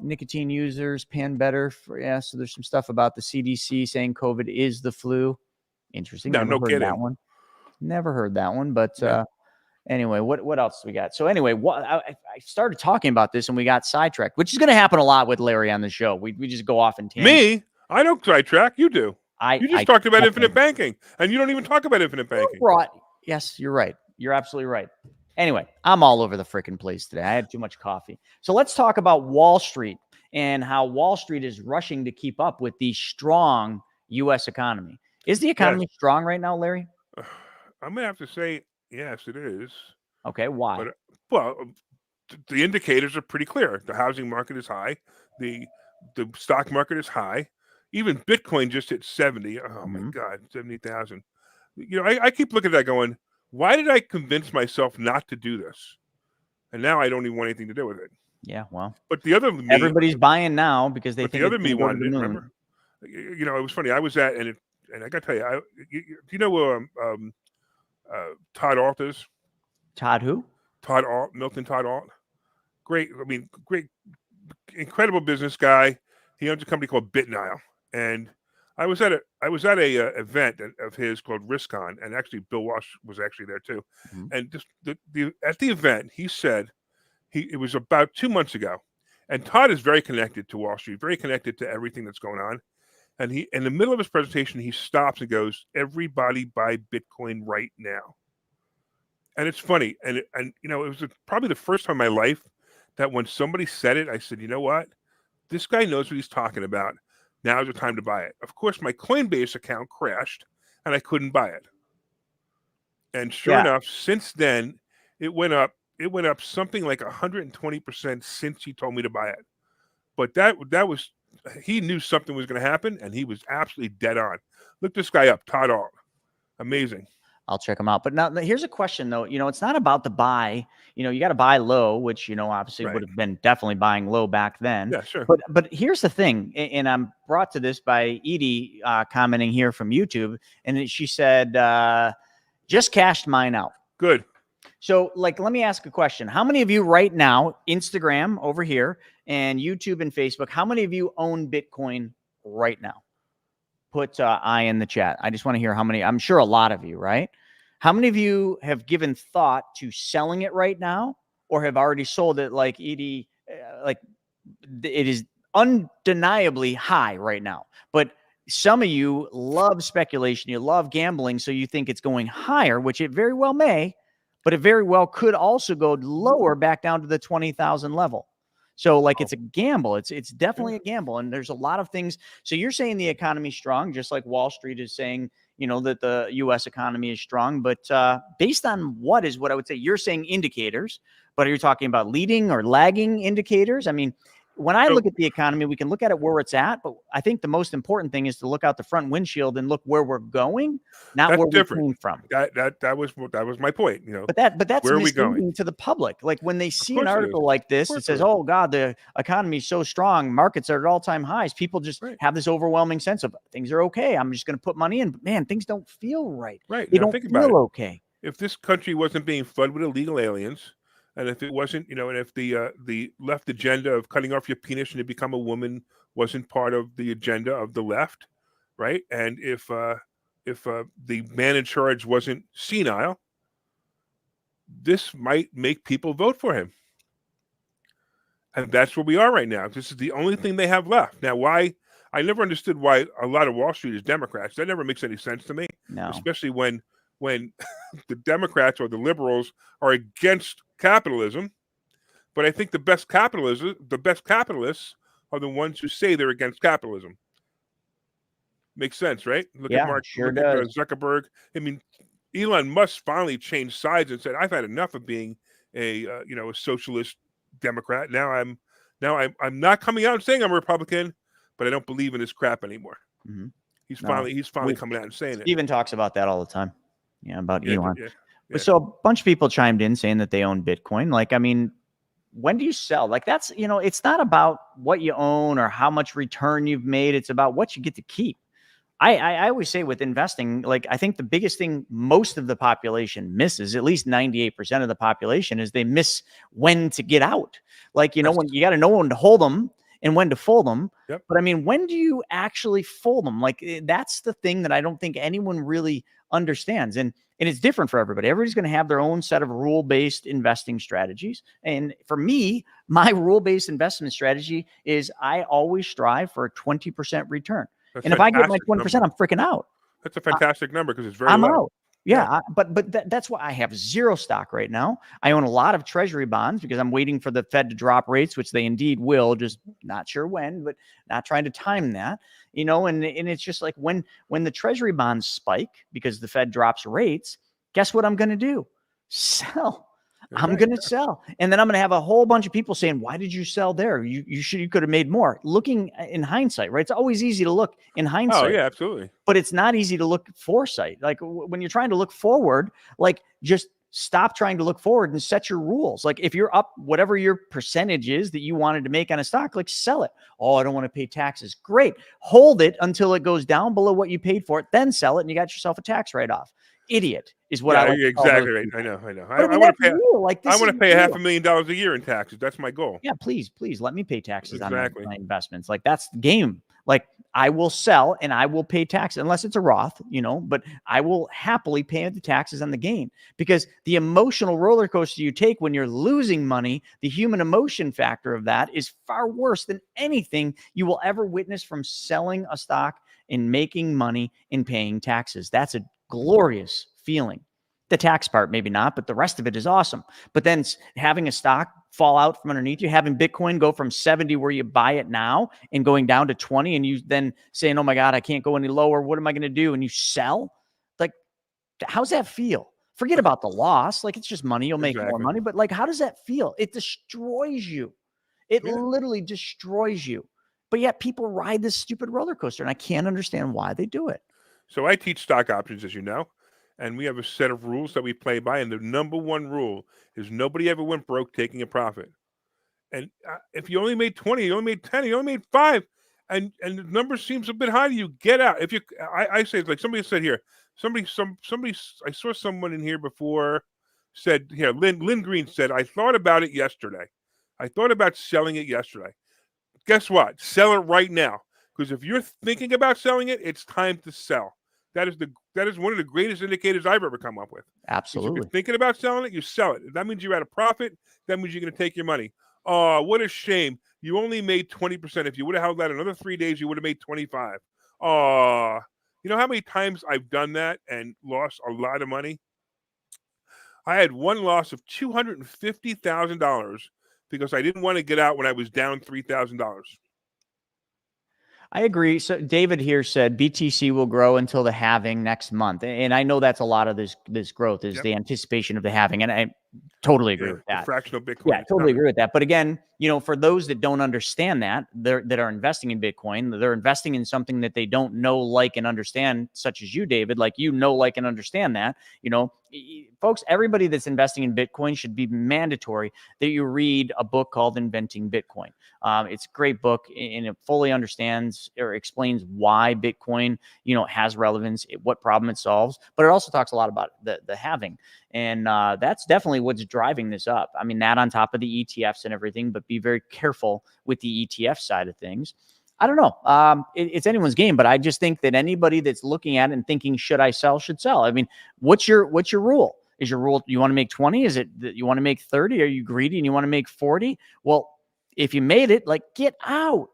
Nicotine users pan better. So there's some stuff about the CDC saying COVID is the flu. Interesting. No kidding. That one. Never heard that one, but. Anyway, what else we got? So anyway, I started talking about this and we got sidetracked, which is going to happen a lot with Larry on the show. We just go off and Me? I don't sidetrack. You do. You just talked about infinite banking, and you don't even talk about infinite banking. Yes, you're right. You're absolutely right. Anyway, I'm all over the freaking place today. I had too much coffee. So let's talk about Wall Street and how Wall Street is rushing to keep up with the strong U.S. economy. Is the economy strong right now, Larry? I'm going to have to say, yes, it is. Okay, why? But, the indicators are pretty clear. The housing market is high. The stock market is high. Even Bitcoin just hit 70. Oh, my God, 70,000. I keep looking at that going, why did I convince myself not to do this? And now I don't even want anything to do with it. Yeah, well. But the other me, everybody's buying now because they think the other me wanted it, remember? It was funny. I was at, and I got to tell you, do you know where Todd Alt is? Todd who? Todd Alt, Milton Todd Alt. Great, incredible business guy. He owns a company called BitNile, and I was at a event of his called RiskCon, and actually Bill Walsh was actually there too. And just at the event, he said it was about 2 months ago, and Todd is very connected to Wall Street, very connected to everything that's going on. And he, in the middle of his presentation, he stops and goes, "Everybody buy Bitcoin right now." And it's funny, and it was probably the first time in my life that when somebody said it, I said, you know what? This guy knows what he's talking about. Now's the time to buy it. Of course, my Coinbase account crashed, and I couldn't buy it. And sure enough, since then, it went up. It went up something like 120% since he told me to buy it. But that was he knew something was going to happen, and he was absolutely dead on. Look this guy up, Todd Alt. Amazing. I'll check them out. But now here's a question though. It's not about the buy. You got to buy low, which, obviously would have been definitely buying low back then. Yeah, sure. But here's the thing. And I'm brought to this by Edie commenting here from YouTube. And she said, just cashed mine out. Good. So let me ask a question. How many of you right now, Instagram over here and YouTube and Facebook, how many of you own Bitcoin right now? Put I in the chat. I just want to hear how many. I'm sure a lot of you, right? How many of you have given thought to selling it right now or have already sold it like Edie? It is undeniably high right now. But some of you love speculation. You love gambling. So you think it's going higher, which it very well may, but it very well could also go lower back down to the 20,000 level. So it's a gamble. It's definitely a gamble. And there's a lot of things. So you're saying the economy's strong, just like Wall Street is saying, that the U.S. economy is strong. But based on what I would say, you're saying indicators, but are you talking about leading or lagging indicators? I mean, when I look at the economy, we can look at it where it's at, but I think the most important thing is to look out the front windshield and look where we're going, not where we came from. That was my point. But that's where are we going to the public. Like when they see an article like this, it says, "Oh God, the economy is so strong, markets are at all-time highs." People just have this overwhelming sense of things are okay. I'm just going to put money in, but man, things don't feel right. Right? They don't feel okay. If this country wasn't being flooded with illegal aliens. And if it wasn't, and if the left agenda of cutting off your penis and to become a woman wasn't part of the agenda of the left, right? And if the man in charge wasn't senile, this might make people vote for him. And that's where we are right now. This is the only thing they have left. Now, I never understood why a lot of Wall Street is Democrats. That never makes any sense to me. No. Especially when the Democrats or the liberals are against capitalism, but I think the best capitalists are the ones who say they're against capitalism. Makes sense, right? Look at Mark, sure look at Zuckerberg. I mean, Elon Musk finally changed sides and said, "I've had enough of being a socialist Democrat. Now I'm not coming out and saying I'm a Republican, but I don't believe in this crap anymore." Mm-hmm. He's finally coming out and saying it. Steven talks about that all the time. Yeah, about Elon. Yeah. So a bunch of people chimed in saying that they own Bitcoin. When do you sell? That's, it's not about what you own or how much return you've made. It's about what you get to keep. I always say with investing, I think the biggest thing most of the population misses, at least 98% of the population, is they miss when to get out. When you got to know when to hold them and when to fold them. Yep. But I mean, when do you actually fold them? That's the thing that I don't think anyone really understands. And it's different for everybody. Everybody's going to have their own set of rule-based investing strategies. And for me, my rule-based investment strategy is I always strive for a 20% return. And if I get my 20%, I'm freaking out. That's a fantastic number because it's very I'm low. out. Yeah. But that's why I have zero stock right now. I own a lot of treasury bonds because I'm waiting for the Fed to drop rates, which they indeed will, just not sure when, but not trying to time that, and it's just when the treasury bonds spike because the Fed drops rates, guess what I'm going to do? Sell. I'm going to sell. And then I'm going to have a whole bunch of people saying, "Why did you sell there? You could have made more." Looking in hindsight, right? It's always easy to look in hindsight. Oh yeah, absolutely. But it's not easy to look foresight. When you're trying to look forward, just stop trying to look forward and set your rules. If you're up, whatever your percentage is that you wanted to make on a stock, sell it. "Oh, I don't want to pay taxes." Great. Hold it until it goes down below what you paid for it, then sell it. And you got yourself a tax write-off. Idiot is what I like. Exactly right. I know. I want to pay. I want to pay $500,000 a year in taxes. That's my goal. Yeah, please let me pay taxes on my investments. That's the game. I will sell and I will pay taxes unless it's a Roth, but I will happily pay the taxes on the gain because the emotional roller coaster you take when you're losing money, the human emotion factor of that is far worse than anything you will ever witness from selling a stock and making money and paying taxes. That's a glorious feeling. The tax part, maybe not, but the rest of it is awesome. But then having a stock fall out from underneath you, having Bitcoin go from 70 where you buy it now and going down to 20 and you then saying, "Oh my God, I can't go any lower. What am I going to do?" And you sell. How's that feel? Forget about the loss. It's just money. You'll make more money. But how does that feel? It destroys you. It literally destroys you. But yet people ride this stupid roller coaster, and I can't understand why they do it. So I teach stock options, as you know, and we have a set of rules that we play by. And the number one rule is nobody ever went broke taking a profit. And if you only made 20, you only made 10, you only made 5, and the number seems a bit high to you, get out. If you, I say, like somebody said here, somebody, I saw someone in here before said, here, Lynn Green said, I thought about it yesterday. I thought about selling it yesterday. Guess what? Sell it right now. Because if you're thinking about selling it, it's time to sell. That is one of the greatest indicators I've ever come up with. Absolutely. If you're thinking about selling it, you sell it. That means you're at a profit. That means you're going to take your money. Oh, what a shame. You only made 20%. If you would have held that another 3 days, you would have made 25. Oh, you know how many times I've done that and lost a lot of money? I had one loss of $250,000 because I didn't want to get out when I was down $3,000. I agree. So David here said BTC will grow until the halving next month. And I know that's a lot of this growth is the anticipation of the halving. And I totally agree with that. Fractional Bitcoin. Yeah, totally agree with that. But again, for those that don't understand that, that are investing in Bitcoin, they're investing in something that they don't know, like, and understand, such as you, David, like, like, and understand that, folks, everybody that's investing in Bitcoin should be mandatory that you read a book called Inventing Bitcoin. It's a great book, and it fully understands or explains why Bitcoin, has relevance, what problem it solves, but it also talks a lot about the halving. And that's definitely what's driving this up. I mean, that on top of the ETFs and everything, but be very careful with the ETF side of things. I don't know. It's anyone's game, but I just think that anybody that's looking at it and thinking, should I sell, should sell. I mean, what's your rule? Is your rule, you want to make 20? Is it that you want to make 30? Are you greedy and you want to make 40? Well, if you made it, like, get out,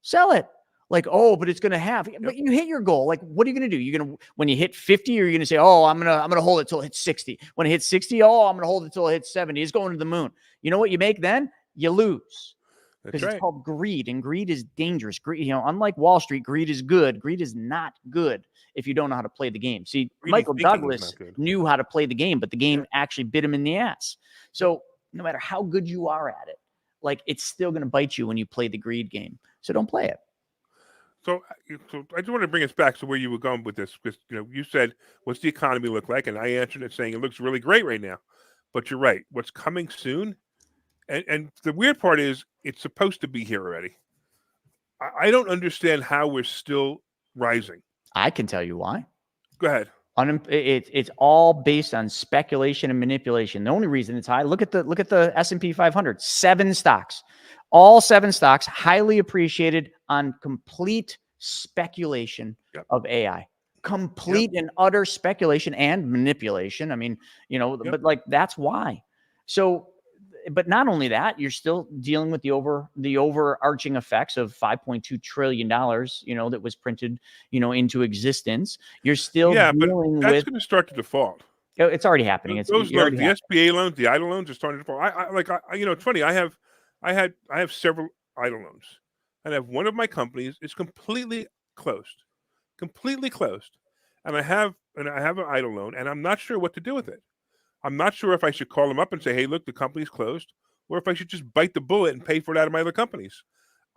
sell it. Like, oh, but it's going to have, but you hit your goal. Like, what are you going to do? You're going to, when you hit 50, you're going to say, oh, I'm going to hold it till it hits 60. When it hits 60, oh, I'm going to hold it till it hits 70. It's going to the moon. You know what you make then? You lose. Because it's called greed, and greed is dangerous. Greed, unlike Wall Street, greed is good. Greed is not good if you don't know how to play the game. See, Michael Douglas knew how to play the game, but the game actually bit him in the ass. So no matter how good you are at it, like, it's still going to bite you when you play the greed game. So don't play it. So I just want to bring us back to where you were going with this, because you said, what's the economy look like? And I answered it saying it looks really great right now. But you're right. What's coming soon? And the weird part is it's supposed to be here already. I don't understand how we're still rising. I can tell you why. Go ahead. It's all based on speculation and manipulation. The only reason it's high, look at the S&P 500, 7 stocks, all 7 stocks highly appreciated on complete speculation of AI, complete and utter speculation and manipulation. I mean, but like, that's why. So, but not only that, you're still dealing with the overarching effects of $5.2 trillion, that was printed, into existence. You're still dealing with. That's going to start to default. It's already happening. Those loans, the SBA loans, the EIDL loans are starting to fall. It's funny. I have several EIDL loans, and I have one of my companies is completely closed, and I have an EIDL loan, and I'm not sure what to do with it. I'm not sure if I should call them up and say, hey, look, the company's closed, or if I should just bite the bullet and pay for it out of my other companies.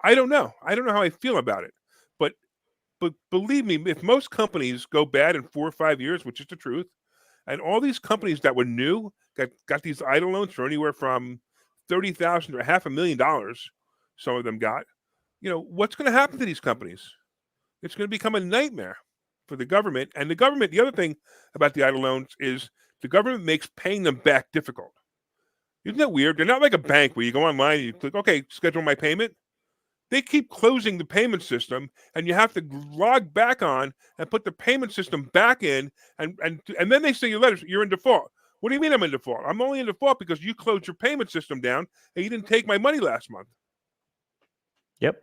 I don't know. I don't know how I feel about it. But believe me, if most companies go bad in 4 or 5 years, which is the truth, and all these companies that were new got these EIDL loans for anywhere from $30,000 to $500,000, some of them got, what's going to happen to these companies? It's going to become a nightmare for the government. And the government, the other thing about the EIDL loans is the government makes paying them back difficult. Isn't that weird? They're not like a bank where you go online and you click, okay, schedule my payment. They keep closing the payment system, and you have to log back on and put the payment system back in, and then they say you're in default. What do you mean I'm in default? I'm only in default because you closed your payment system down and you didn't take my money last month. Yep.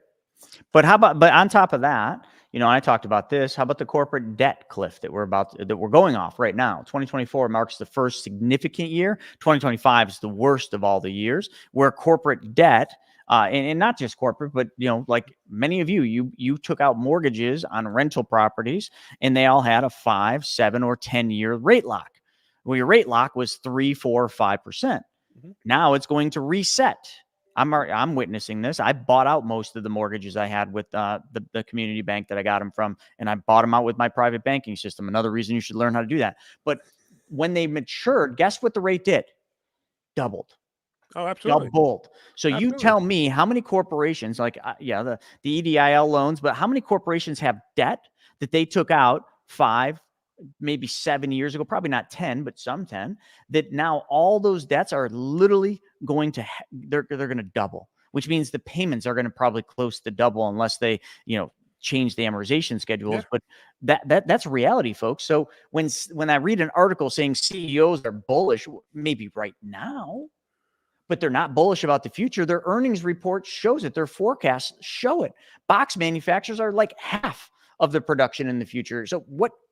But on top of that, I talked about this. How about the corporate debt cliff that we're going off right now? 2024 marks the first significant year. 2025 is the worst of all the years, where corporate debt, and not just corporate, but like many of you took out mortgages on rental properties, and they all had a 5, 7, or 10-year rate lock. Well, your rate lock was 3, 4, 5%. Now it's going to reset I'm witnessing this. I bought out most of the mortgages I had with the community bank that I got them from, and I bought them out with my private banking system. Another reason you should learn how to do that. But when they matured, guess what the rate did? Doubled. Oh, absolutely. Doubled. So you Absolutely. tell me how many corporations, like the EDIL loans, but how many corporations have debt that they took out 5, maybe 7 years ago, probably not 10, but some 10, that now all those debts are literally going to, they're going to double, which means the payments are going to probably close to double unless they, change the amortization schedules. Yeah. But that's reality, folks. So when I read an article saying CEOs are bullish, maybe right now, but they're not bullish about the future. Their earnings report shows it. Their forecasts show it. Box manufacturers are like half of the production in the future. So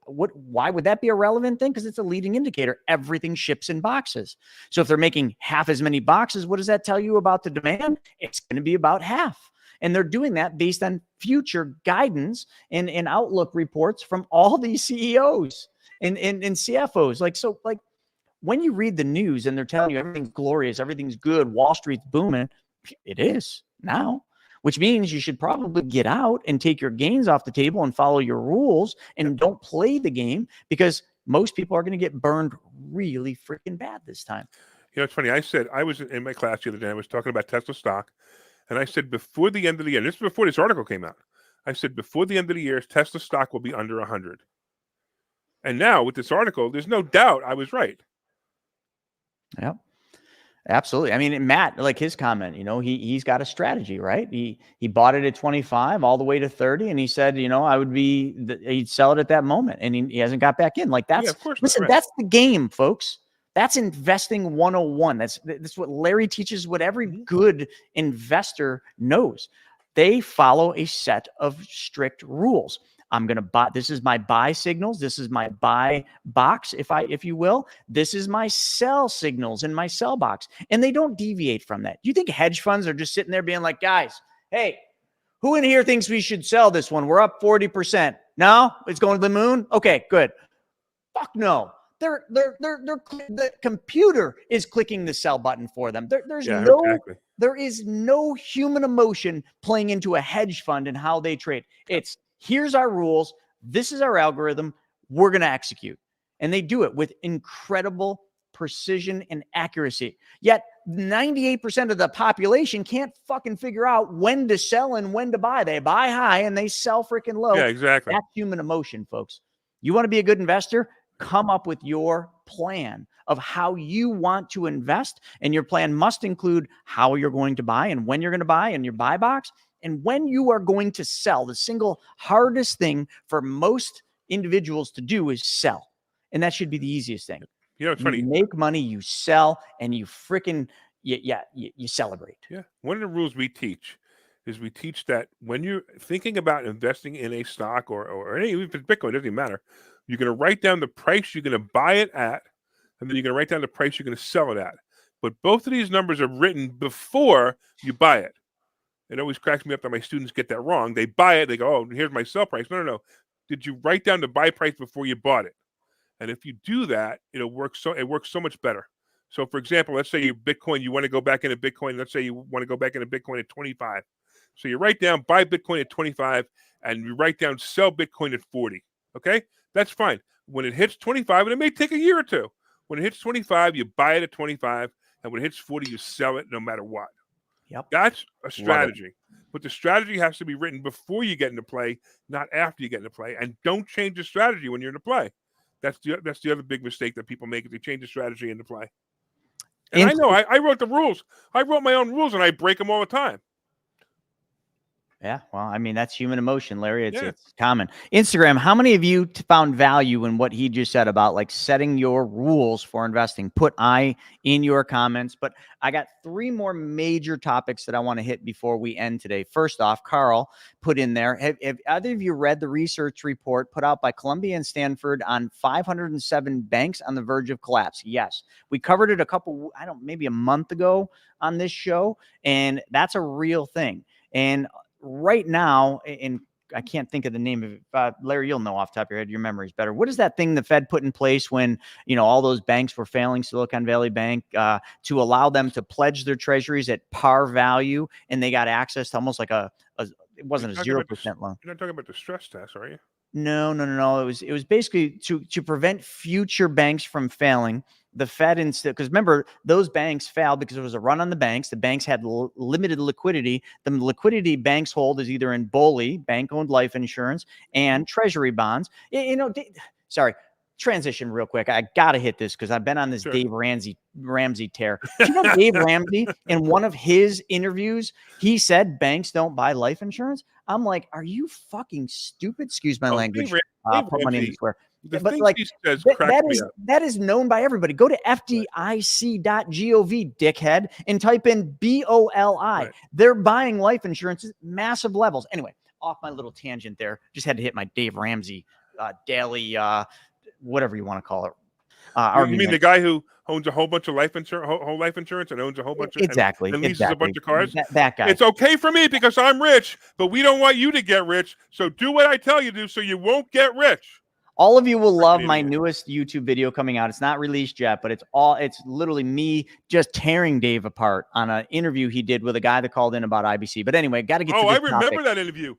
why would that be a relevant thing? Because it's a leading indicator. Everything ships in boxes. So if they're making half as many boxes, what does that tell you about the demand? It's going to be about half. And they're doing that based on future guidance and outlook reports from all these CEOs and CFOs. When you read the news and they're telling you everything's glorious, everything's good, Wall Street's booming, it is now, which means you should probably get out and take your gains off the table and follow your rules and don't play the game, because most people are going to get burned really freaking bad this time. It's funny. I was in my class the other day. I was talking about Tesla stock, and I said before the end of the year, this is before this article came out, I said before the end of the year, Tesla stock will be under 100. And now with this article, there's no doubt I was right. Yep. Absolutely. I mean, Matt, like his comment, he's got a strategy, right? He bought it at 25 all the way to 30. And he said, he'd sell it at that moment. And he hasn't got back in. Like that's, of course listen, not, right. That's the game, folks. That's investing 101. That's what Larry teaches, what every good investor knows. They follow a set of strict rules. I'm going to buy, this is my buy signals. This is my buy box, if you will. This is my sell signals in my sell box. And they don't deviate from that. You think hedge funds are just sitting there being like, guys, hey, who in here thinks we should sell this one? We're up 40%. No, it's going to the moon. Okay, good. Fuck no. The computer is clicking the sell button for them. There is no human emotion playing into a hedge fund and how they trade. It's, here's our rules. This is our algorithm. We're going to execute. And they do it with incredible precision and accuracy. Yet 98% of the population can't fucking figure out when to sell and when to buy. They buy high and they sell freaking low. Yeah, exactly. That's human emotion, folks. You want to be a good investor? Come up with your plan of how you want to invest. And your plan must include how you're going to buy and when you're going to buy in your buy box, and when you are going to sell. The single hardest thing for most individuals to do is sell. And that should be the easiest thing. It's funny. You make money, you sell, and you freaking, you celebrate. Yeah. One of the rules we teach is we teach that when you're thinking about investing in a stock or any, even if it's Bitcoin, it doesn't even matter. You're going to write down the price you're going to buy it at, and then you're going to write down the price you're going to sell it at. But both of these numbers are written before you buy it. It always cracks me up that my students get that wrong. They buy it. They go, oh, here's my sell price. No. Did you write down the buy price before you bought it? And if you do that, it works so much better. So, for example, let's say you want to go back into Bitcoin. Let's say you want to go back into Bitcoin at 25. So you write down buy Bitcoin at 25, and you write down sell Bitcoin at 40. Okay? That's fine. When it hits 25, and it may take a year or two, when it hits 25, you buy it at 25, and when it hits 40, you sell it no matter what. Yep. That's a strategy. But the strategy has to be written before you get into play, not after you get into play. And don't change the strategy when you're into play. That's the other big mistake that people make, is they change the strategy into play. And I know, I wrote the rules. I wrote my own rules, and I break them all the time. Yeah, well, I mean, that's human emotion, Larry. It's common. Instagram, how many of you found value in what he just said about like setting your rules for investing? Put I in your comments. But I got 3 more major topics that I want to hit before we end today. First off, Carl put in there, have either of you read the research report put out by Columbia and Stanford on 507 banks on the verge of collapse? Yes. We covered it maybe a month ago on this show, and that's a real thing. And right now, and I can't think of the name of it. Larry, you'll know off the top of your head. Your memory's better. What is that thing the Fed put in place when, all those banks were failing, Silicon Valley Bank, to allow them to pledge their treasuries at par value, and they got access to almost like it wasn't a 0% loan. You're not talking about the stress test, are you? No. It was basically to prevent future banks from failing. The Fed instead, because remember, those banks failed because there was a run on the banks. The banks had limited liquidity. The liquidity banks hold is either in BOLI, bank-owned life insurance, and treasury bonds. Sorry, transition real quick. I got to hit this because I've been on this Dave Ramsey tear. Do you know Dave Ramsey, in one of his interviews, he said banks don't buy life insurance? I'm like, are you fucking stupid? Excuse my language. Put my name to swear. But like that is known by everybody. Go to FDIC.gov, dickhead, and type in BOLI. Right. They're buying life insurance at massive levels. Anyway, off my little tangent there. Just had to hit my Dave Ramsey daily, whatever you want to call it. You mean the guy who owns a whole bunch of life insurance, whole life insurance, and owns a whole bunch of and leases a bunch of cars? That guy. It's okay for me because I'm rich, but we don't want you to get rich. So do what I tell you to do, so you won't get rich. All of you will love my newest YouTube video coming out. It's not released yet, but it's literally me just tearing Dave apart on an interview he did with a guy that called in about IBC. But anyway, got to get to this remember topic. that interview.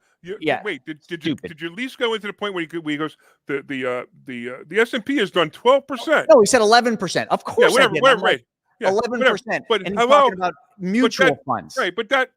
Wait, did you at least go into the point where he goes, the S&P has done 12%? No, he said 11%. Of course, whatever, right. 11%. But and he's talking about mutual funds. Right, but that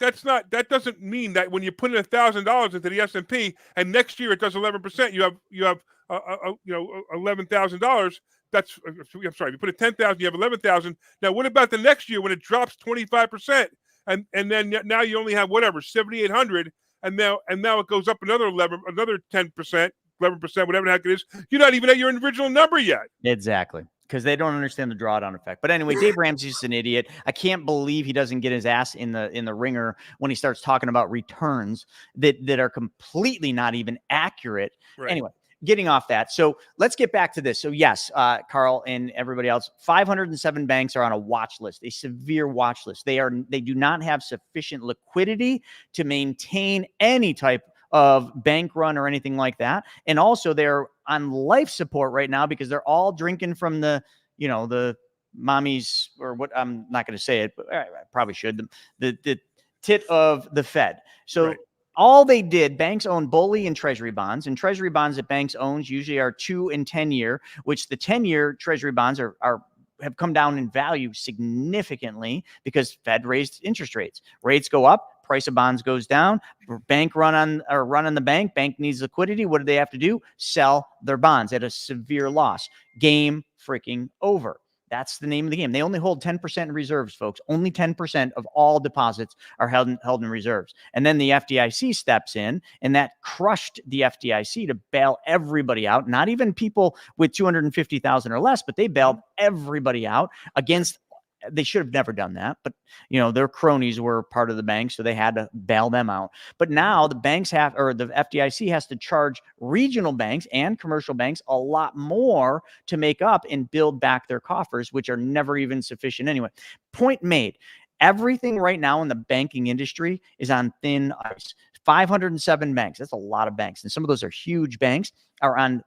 doesn't mean that when you put in $1,000 into the S&P and next year it does 11%, you have $11,000. That's I'm sorry. If you put in 10,000, you have 11,000. Now, what about the next year when it drops 25%, and then now you only have 7,800, and now it goes up another 10%, 11%, whatever the heck it is. You're not even at your original number yet. Exactly. Because they don't understand the drawdown effect. But anyway, Dave Ramsey's an idiot. I can't believe he doesn't get his ass in the ringer when he starts talking about returns that are completely not even accurate. Right. Anyway, getting off that. So let's get back to this. So yes, Carl and everybody else, 507 banks are on a watch list, a severe watch list. They do not have sufficient liquidity to maintain any type of bank run or anything like that. And also they're on life support right now because they're all drinking from the mommies, or what, I'm not going to say it, but I probably should, the tit of the Fed. So right. All they did, banks own BOLI and treasury bonds, and treasury bonds that banks owns usually are 2 and 10 year, which the 10-year treasury bonds have come down in value significantly because Fed raised interest rates. Rates go up, price of bonds goes down. Bank run on the bank. Bank needs liquidity. What do they have to do? Sell their bonds at a severe loss. Game freaking over. That's the name of the game. They only hold 10% in reserves, folks. Only 10% of all deposits are held in reserves. And then the FDIC steps in, and that crushed the FDIC to bail everybody out. Not even people with $250,000 or less, but they bailed everybody out against. They should have never done that, but their cronies were part of the bank, so they had to bail them out. But now the FDIC has to charge regional banks and commercial banks a lot more to make up and build back their coffers, which are never even sufficient anyway. Point made. Everything right now in the banking industry is on thin ice. 507 banks. That's a lot of banks. And some of those are huge banks are on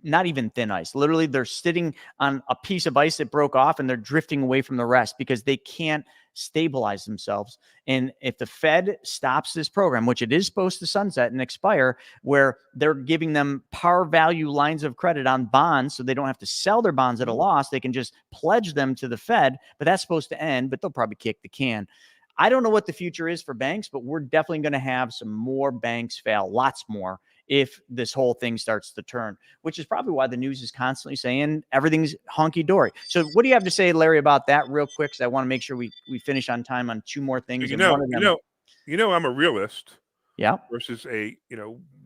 not even thin ice. Literally, they're sitting on a piece of ice that broke off and they're drifting away from the rest because they can't stabilize themselves. And if the Fed stops this program, which it is supposed to sunset and expire, where they're giving them par value lines of credit on bonds so they don't have to sell their bonds at a loss, they can just pledge them to the Fed, but that's supposed to end, but they'll probably kick the can. I don't know what the future is for banks, but we're definitely going to have some more banks fail, lots more, if this whole thing starts to turn, which is probably why the news is constantly saying everything's hunky-dory. So what do you have to say, Larry, about that real quick? Because I want to make sure we finish on time on 2 more things. I'm a realist. Yeah. Versus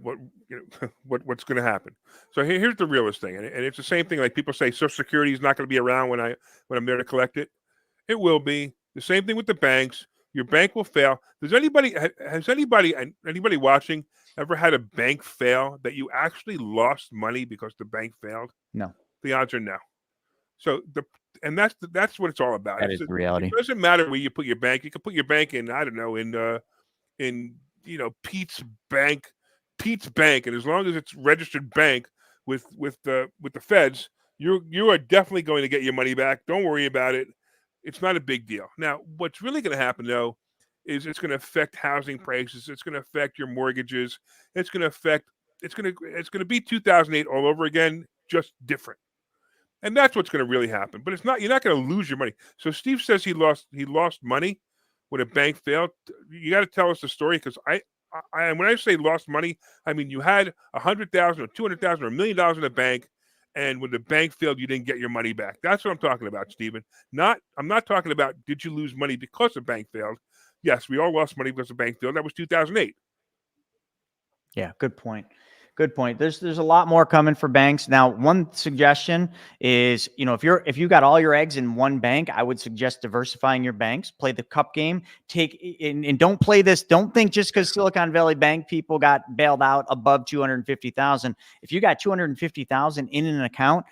what's going to happen. So here's the realist thing. And it's the same thing. Like people say Social Security is not going to be around when I'm there to collect it. It will be. The same thing with the banks. Your bank will fail. Has anybody watching ever had a bank fail that you actually lost money because the bank failed? No. The odds are no. So that's what it's all about. That is the reality. It doesn't matter where you put your bank. You can put your bank in, I don't know, in Pete's Bank Pete's Bank, and as long as it's registered bank with the feds, you are definitely going to get your money back. Don't worry about it. It's not a big deal. Now, what's really going to happen though is it's going to affect housing prices. It's going to affect your mortgages. It's going to be 2008 all over again, just different. And that's what's going to really happen. But it's not. You're not going to lose your money. So Steve says he lost money when a bank failed. You got to tell us the story, because I when I say lost money, I mean you had $100,000 or $200,000 or $1 million in the bank, and when the bank failed, you didn't get your money back. That's what I'm talking about, Stephen. I'm not talking about did you lose money because the bank failed. Yes, we all lost money because the bank failed. That was 2008. Yeah, good point. Good point. There's a lot more coming for banks. Now, one suggestion is, if you got all your eggs in one bank, I would suggest diversifying your banks. Play the cup game. And don't play this. Don't think just because Silicon Valley Bank people got bailed out above 250,000. If you got 250,000 in an account,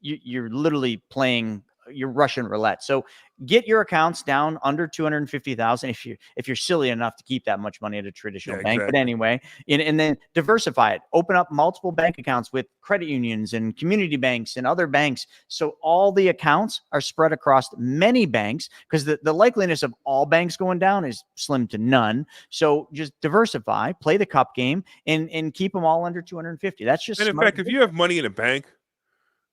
you're literally playing your Russian roulette. So get your accounts down under 250,000 if you're silly enough to keep that much money at a traditional bank. Exactly. But anyway, and then diversify it. Open up multiple bank accounts with credit unions and community banks and other banks. So all the accounts are spread across many banks, because the likeliness of all banks going down is slim to none. So just diversify, play the cup game, and keep them all under 250. That's just smart. In fact, if you have money in a bank,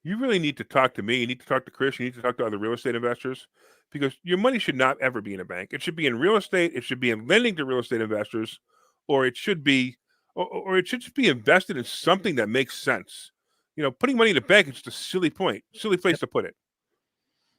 you really need to talk to me. You need to talk to Chris. You need to talk to other real estate investors, because your money should not ever be in a bank. It should be in real estate. It should be in lending to real estate investors, or it should just be invested in something that makes sense. Putting money in a bank is just a silly place to put it.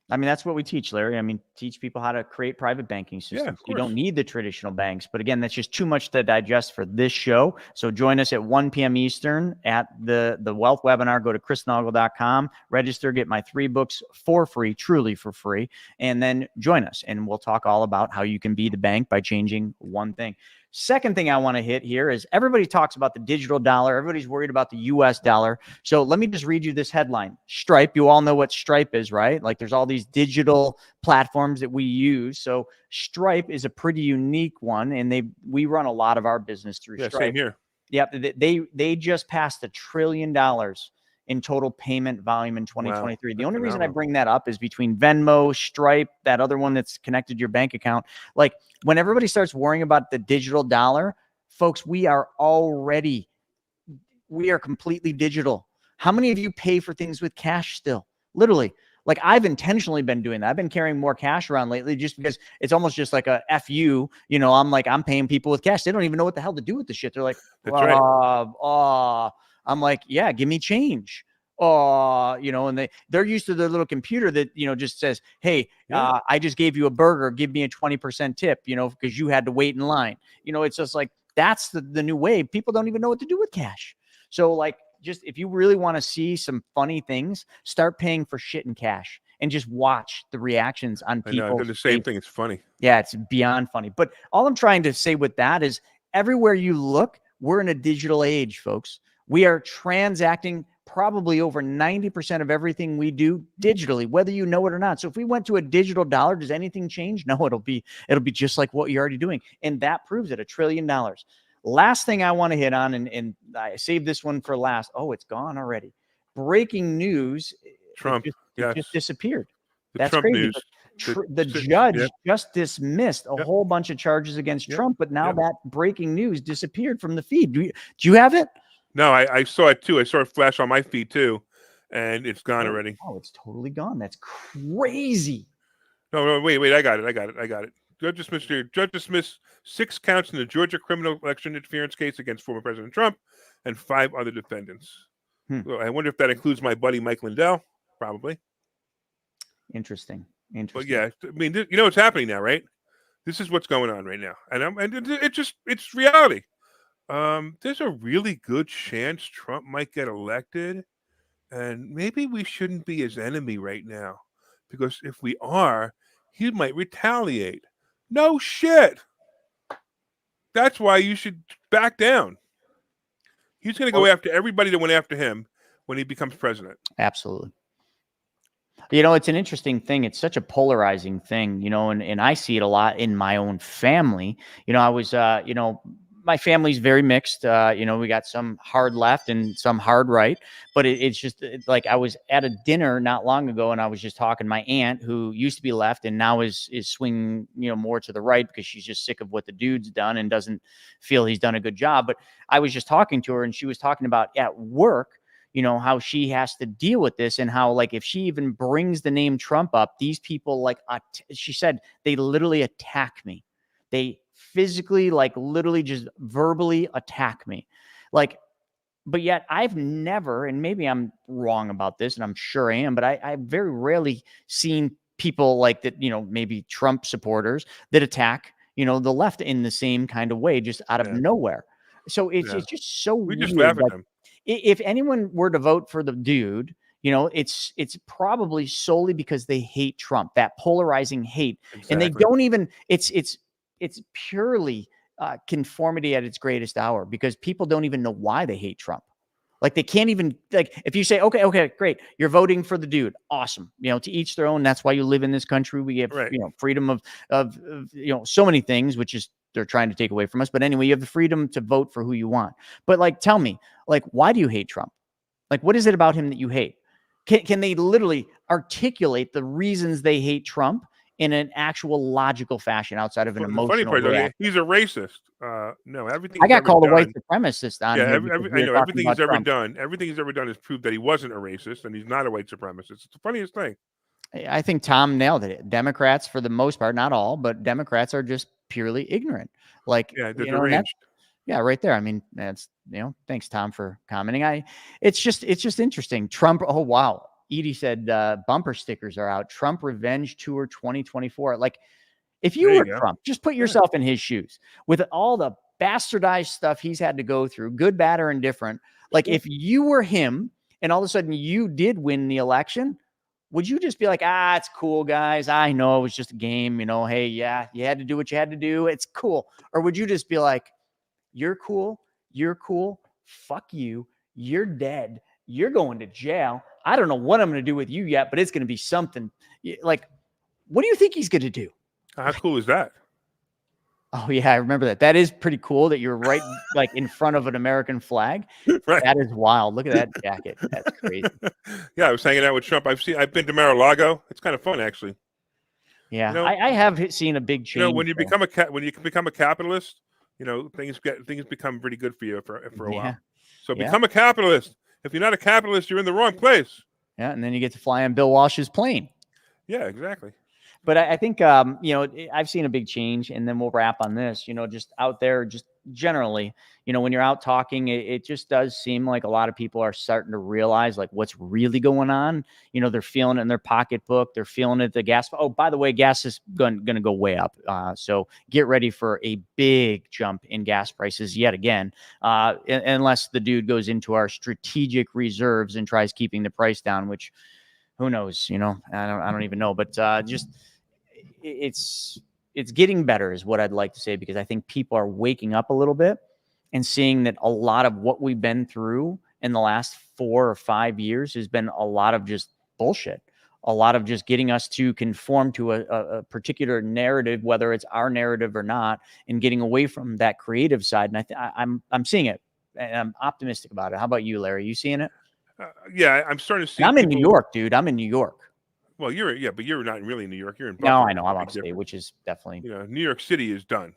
I mean, that's what we teach, Larry. I mean, teach people how to create private banking systems. You don't need the traditional banks. But again, that's just too much to digest for this show. So join us at 1 p.m. Eastern at the Wealth webinar. Go to chrisnaugle.com, register, get my 3 books for free, truly for free, and then join us. And we'll talk all about how you can be the bank by changing one thing. Second thing I want to hit here is everybody talks about the digital dollar. Everybody's worried about the US dollar. So let me just read you this headline. Stripe, you all know what Stripe is, right? Like there's all these digital platforms that we use. So Stripe is a pretty unique one, and we run a lot of our business through Stripe. Same here. Yep, they just passed $1 trillion in total payment volume in 2023. Wow, the only reason I bring that up is between Venmo, Stripe, that other one that's connected to your bank account. Like when everybody starts worrying about the digital dollar, folks, we are completely digital. How many of you pay for things with cash still? Literally. Like I've intentionally been doing that. I've been carrying more cash around lately just because it's almost just like a FU. I'm paying people with cash. They don't even know what the hell to do with the shit. They're like, that's right. I'm like, yeah, give me change. And they're used to their little computer that, just says, hey, I just gave you a burger. Give me a 20% tip, because you had to wait in line. It's just like, that's the new way. People don't even know what to do with cash. So like, just if you really want to see some funny things, start paying for shit in cash and just watch the reactions on people. I know, the same thing. It's funny. Yeah, it's beyond funny. But all I'm trying to say with that is everywhere you look, we're in a digital age, folks. We are transacting probably over 90% of everything we do digitally, whether you know it or not. So if we went to a digital dollar, does anything change? No, it'll be just like what you're already doing. And that proves it, $1 trillion. Last thing I want to hit on, and I saved this one for last. Oh, it's gone already. Breaking news. Trump just disappeared. That's Trump crazy. News. The judge just dismissed a whole bunch of charges against Trump, but now that breaking news disappeared from the feed. Do you have it? No, I saw it too. I saw it flash on my feed too, and it's gone already. Oh, it's totally gone. That's crazy. No, wait. I got it. Judge dismissed 6 counts in the Georgia criminal election interference case against former President Trump and 5 other defendants. So I wonder if that includes my buddy Mike Lindell. Probably. Interesting. But yeah, I mean, what's happening now, right? This is what's going on right now, and it's reality. There's a really good chance Trump might get elected, and maybe we shouldn't be his enemy right now, because if we are, he might retaliate. No shit. That's why you should back down. He's going to go after everybody that went after him when he becomes president. Absolutely. It's an interesting thing. It's such a polarizing thing, and I see it a lot in my own family. I was, my family's very mixed. We got some hard left and some hard right, but it's just like I was at a dinner not long ago, and I was just talking to my aunt who used to be left and now is swinging, more to the right because she's just sick of what the dude's done and doesn't feel he's done a good job. But I was just talking to her, and she was talking about at work, how she has to deal with this, and how, like, if she even brings the name Trump up, these people, like, she said, they literally attack me. They physically, like, literally just verbally attack me. Like, but yet I've never, and maybe I'm wrong about this, and I'm sure I am, but I've very rarely seen people like that, maybe Trump supporters that attack, the left in the same kind of way, just out of nowhere. So it's just so We just weird. laugh at them. If anyone were to vote for the dude, it's probably solely because they hate Trump, that polarizing hate. Exactly. And they don't even, it's purely conformity at its greatest hour, because people don't even know why they hate Trump. Like, they can't even, like, if you say, okay, great, you're voting for the dude, awesome. To each their own. That's why you live in this country. We have, freedom of so many things, which is they're trying to take away from us. But anyway, you have the freedom to vote for who you want. But, like, tell me, like, why do you hate Trump? Like, what is it about him that you hate? Can they literally articulate the reasons they hate Trump in an actual logical fashion outside of an emotional funny part, reaction? he's a racist. No, everything I got called a white supremacist on here. I know everything he's ever done. Everything he's ever done has proved that he wasn't a racist, and he's not a white supremacist. It's the funniest thing. I think Tom nailed it. Democrats, for the most part, not all, but Democrats are just purely ignorant. Like, they're deranged. Right there. I mean, that's, thanks, Tom, for commenting. It's just interesting. Trump. Oh, wow. Edie said bumper stickers are out. Trump Revenge Tour 2024. Like, if you were Trump, just put yourself in his shoes with all the bastardized stuff he's had to go through, good, bad, or indifferent. Like, if you were him and all of a sudden you did win the election, would you just be like, it's cool, guys, I know it was just a game, hey, yeah, you had to do what you had to do, it's cool? Or would you just be like, you're cool, fuck you, you're dead, you're going to jail, I don't know what I'm going to do with you yet, but it's going to be something? Like, what do you think he's going to do? How cool is that? Oh, yeah, I remember that. That is pretty cool that you're right, like, in front of an American flag. Right. That is wild. Look at that jacket. That's crazy. Yeah, I was hanging out with Trump. I've been to Mar-a-Lago. It's kind of fun, actually. Yeah, I have seen a big change. When you become a capitalist, things become pretty good for you for a while. So become a capitalist. If you're not a capitalist, you're in the wrong place. Yeah, and then you get to fly on Bill Walsh's plane. Yeah, exactly. But I think, I've seen a big change, and then we'll wrap on this, just out there, just generally, when you're out talking, it just does seem like a lot of people are starting to realize, like, what's really going on. They're feeling it in their pocketbook. They're feeling it at the gas. Oh, by the way, gas is going to go way up. So get ready for a big jump in gas prices yet again, unless the dude goes into our strategic reserves and tries keeping the price down, which who knows, I don't even know, but just it's getting better is what I'd like to say, because I think people are waking up a little bit and seeing that a lot of what we've been through in the last 4 or 5 years has been a lot of just bullshit, a lot of just getting us to conform to a particular narrative, whether it's our narrative or not, and getting away from that creative side. And I'm seeing it, and I'm optimistic about it. How about you, Larry? You seeing it? Yeah, I'm starting to see. And I'm in New York, dude. I'm in New York. Well, but you're not really in New York. You're in No, Buffalo. I know. I'm upstate, which is definitely. New York City is done.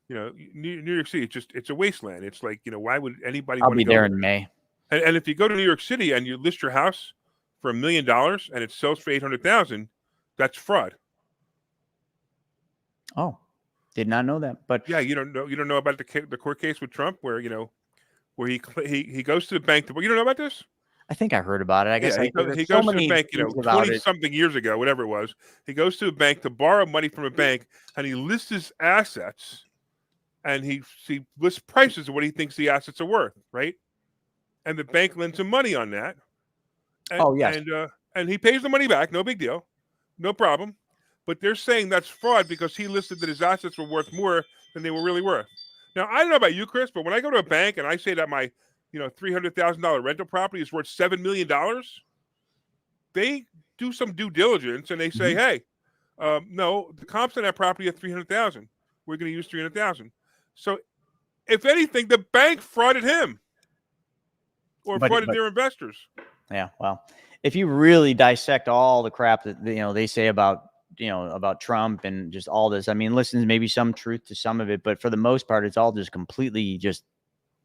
New York City, it's a wasteland. It's like, why would anybody want to go there in May? And if you go to New York City and you list your house for $1 million and it sells for $800,000, that's fraud. Oh, did not know that. But yeah, you don't know about the court case with Trump where he goes to the bank to. You don't know about this? I think I heard about it. I guess he goes to the bank, 20-something years ago, whatever it was. He goes to a bank to borrow money from a bank, and he lists his assets, and he lists prices of what he thinks the assets are worth, right? And the bank lends him money on that. And, and he pays the money back, no big deal, no problem. But they're saying that's fraud because he listed that his assets were worth more than they were really worth. Now, I don't know about you, Chris, but when I go to a bank and I say that my $300,000 rental property is worth $7 million, they do some due diligence and they say, hey, no, the comps on that property are $300,000. We're going to use $300,000. So if anything, the bank frauded him or But frauded their investors. yeah, well, if you really dissect all the crap that they say about about Trump and just all this, I mean, listen, maybe some truth to some of it, but for the most part, it's all just completely just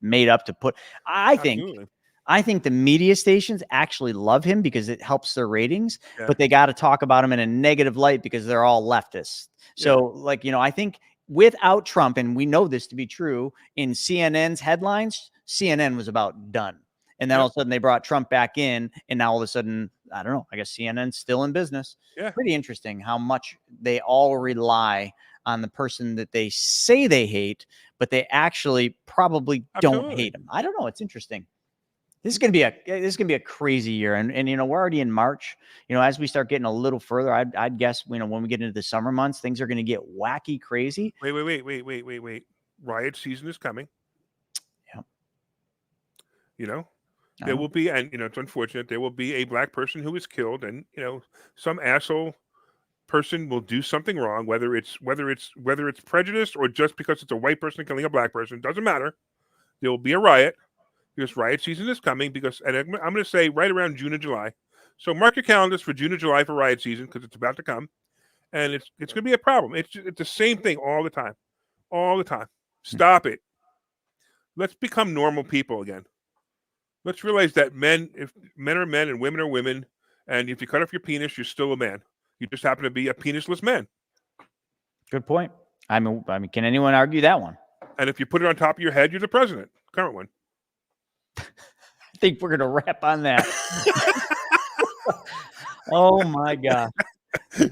made up to put. Absolutely. I think the media stations actually love him because it helps their ratings, Yeah. but they got to talk about him in a negative light because they're all leftists. So, like, I think without Trump, and we know this to be true, in CNN's headlines, CNN was about done. And then all of a sudden they brought Trump back in, and now all of a sudden, I don't know, I guess CNN's still in business. Yeah. Pretty interesting how much they all rely on the person that they say they hate, but they actually probably don't hate him. I don't know. It's interesting. This is going to be a crazy year. And we're already in March, as we start getting a little further, I'd guess, when we get into the summer months, things are going to get wacky crazy. Wait. Riot season is coming. Yeah. There will be, and it's unfortunate, there will be a black person who is killed, and some asshole person will do something wrong, whether it's prejudice or just because it's a white person killing a black person, doesn't matter. There will be a riot. Because riot season is coming, and I'm going to say right around June and July. So mark your calendars for June and July for riot season, because it's about to come, and it's going to be a problem. It's the same thing all the time. Stop it. Let's become normal people again. Let's realize that if men are men and women are women, and if you cut off your penis, you're still a man. You just happen to be a penisless man. Good point. I mean, can anyone argue that one? And if you put it on top of your head, you're the president. Current one. I think we're going to wrap on that. Oh my God.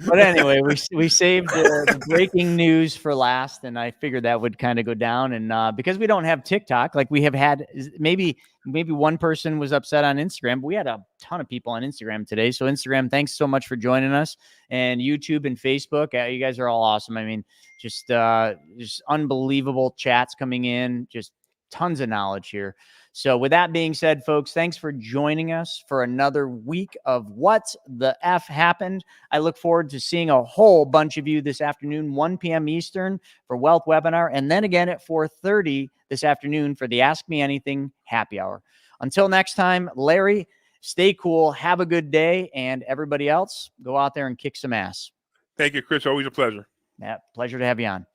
But anyway, we saved the breaking news for last, and I figured that would kind of go down. And because we don't have TikTok, like we have had, maybe one person was upset on Instagram, but we had a ton of people on Instagram today. So Instagram, thanks so much for joining us, and YouTube and Facebook. You guys are all awesome. I mean, just unbelievable chats coming in, just tons of knowledge here. So with that being said, folks, thanks for joining us for another week of What the F Happened. I look forward to seeing a whole bunch of you this afternoon, 1 p.m. Eastern for Wealth Webinar, and then again at 4:30 this afternoon for the Ask Me Anything Happy Hour. Until next time, Larry, stay cool, have a good day, and everybody else, go out there and kick some ass. Thank you, Chris. Always a pleasure. Yeah, pleasure to have you on.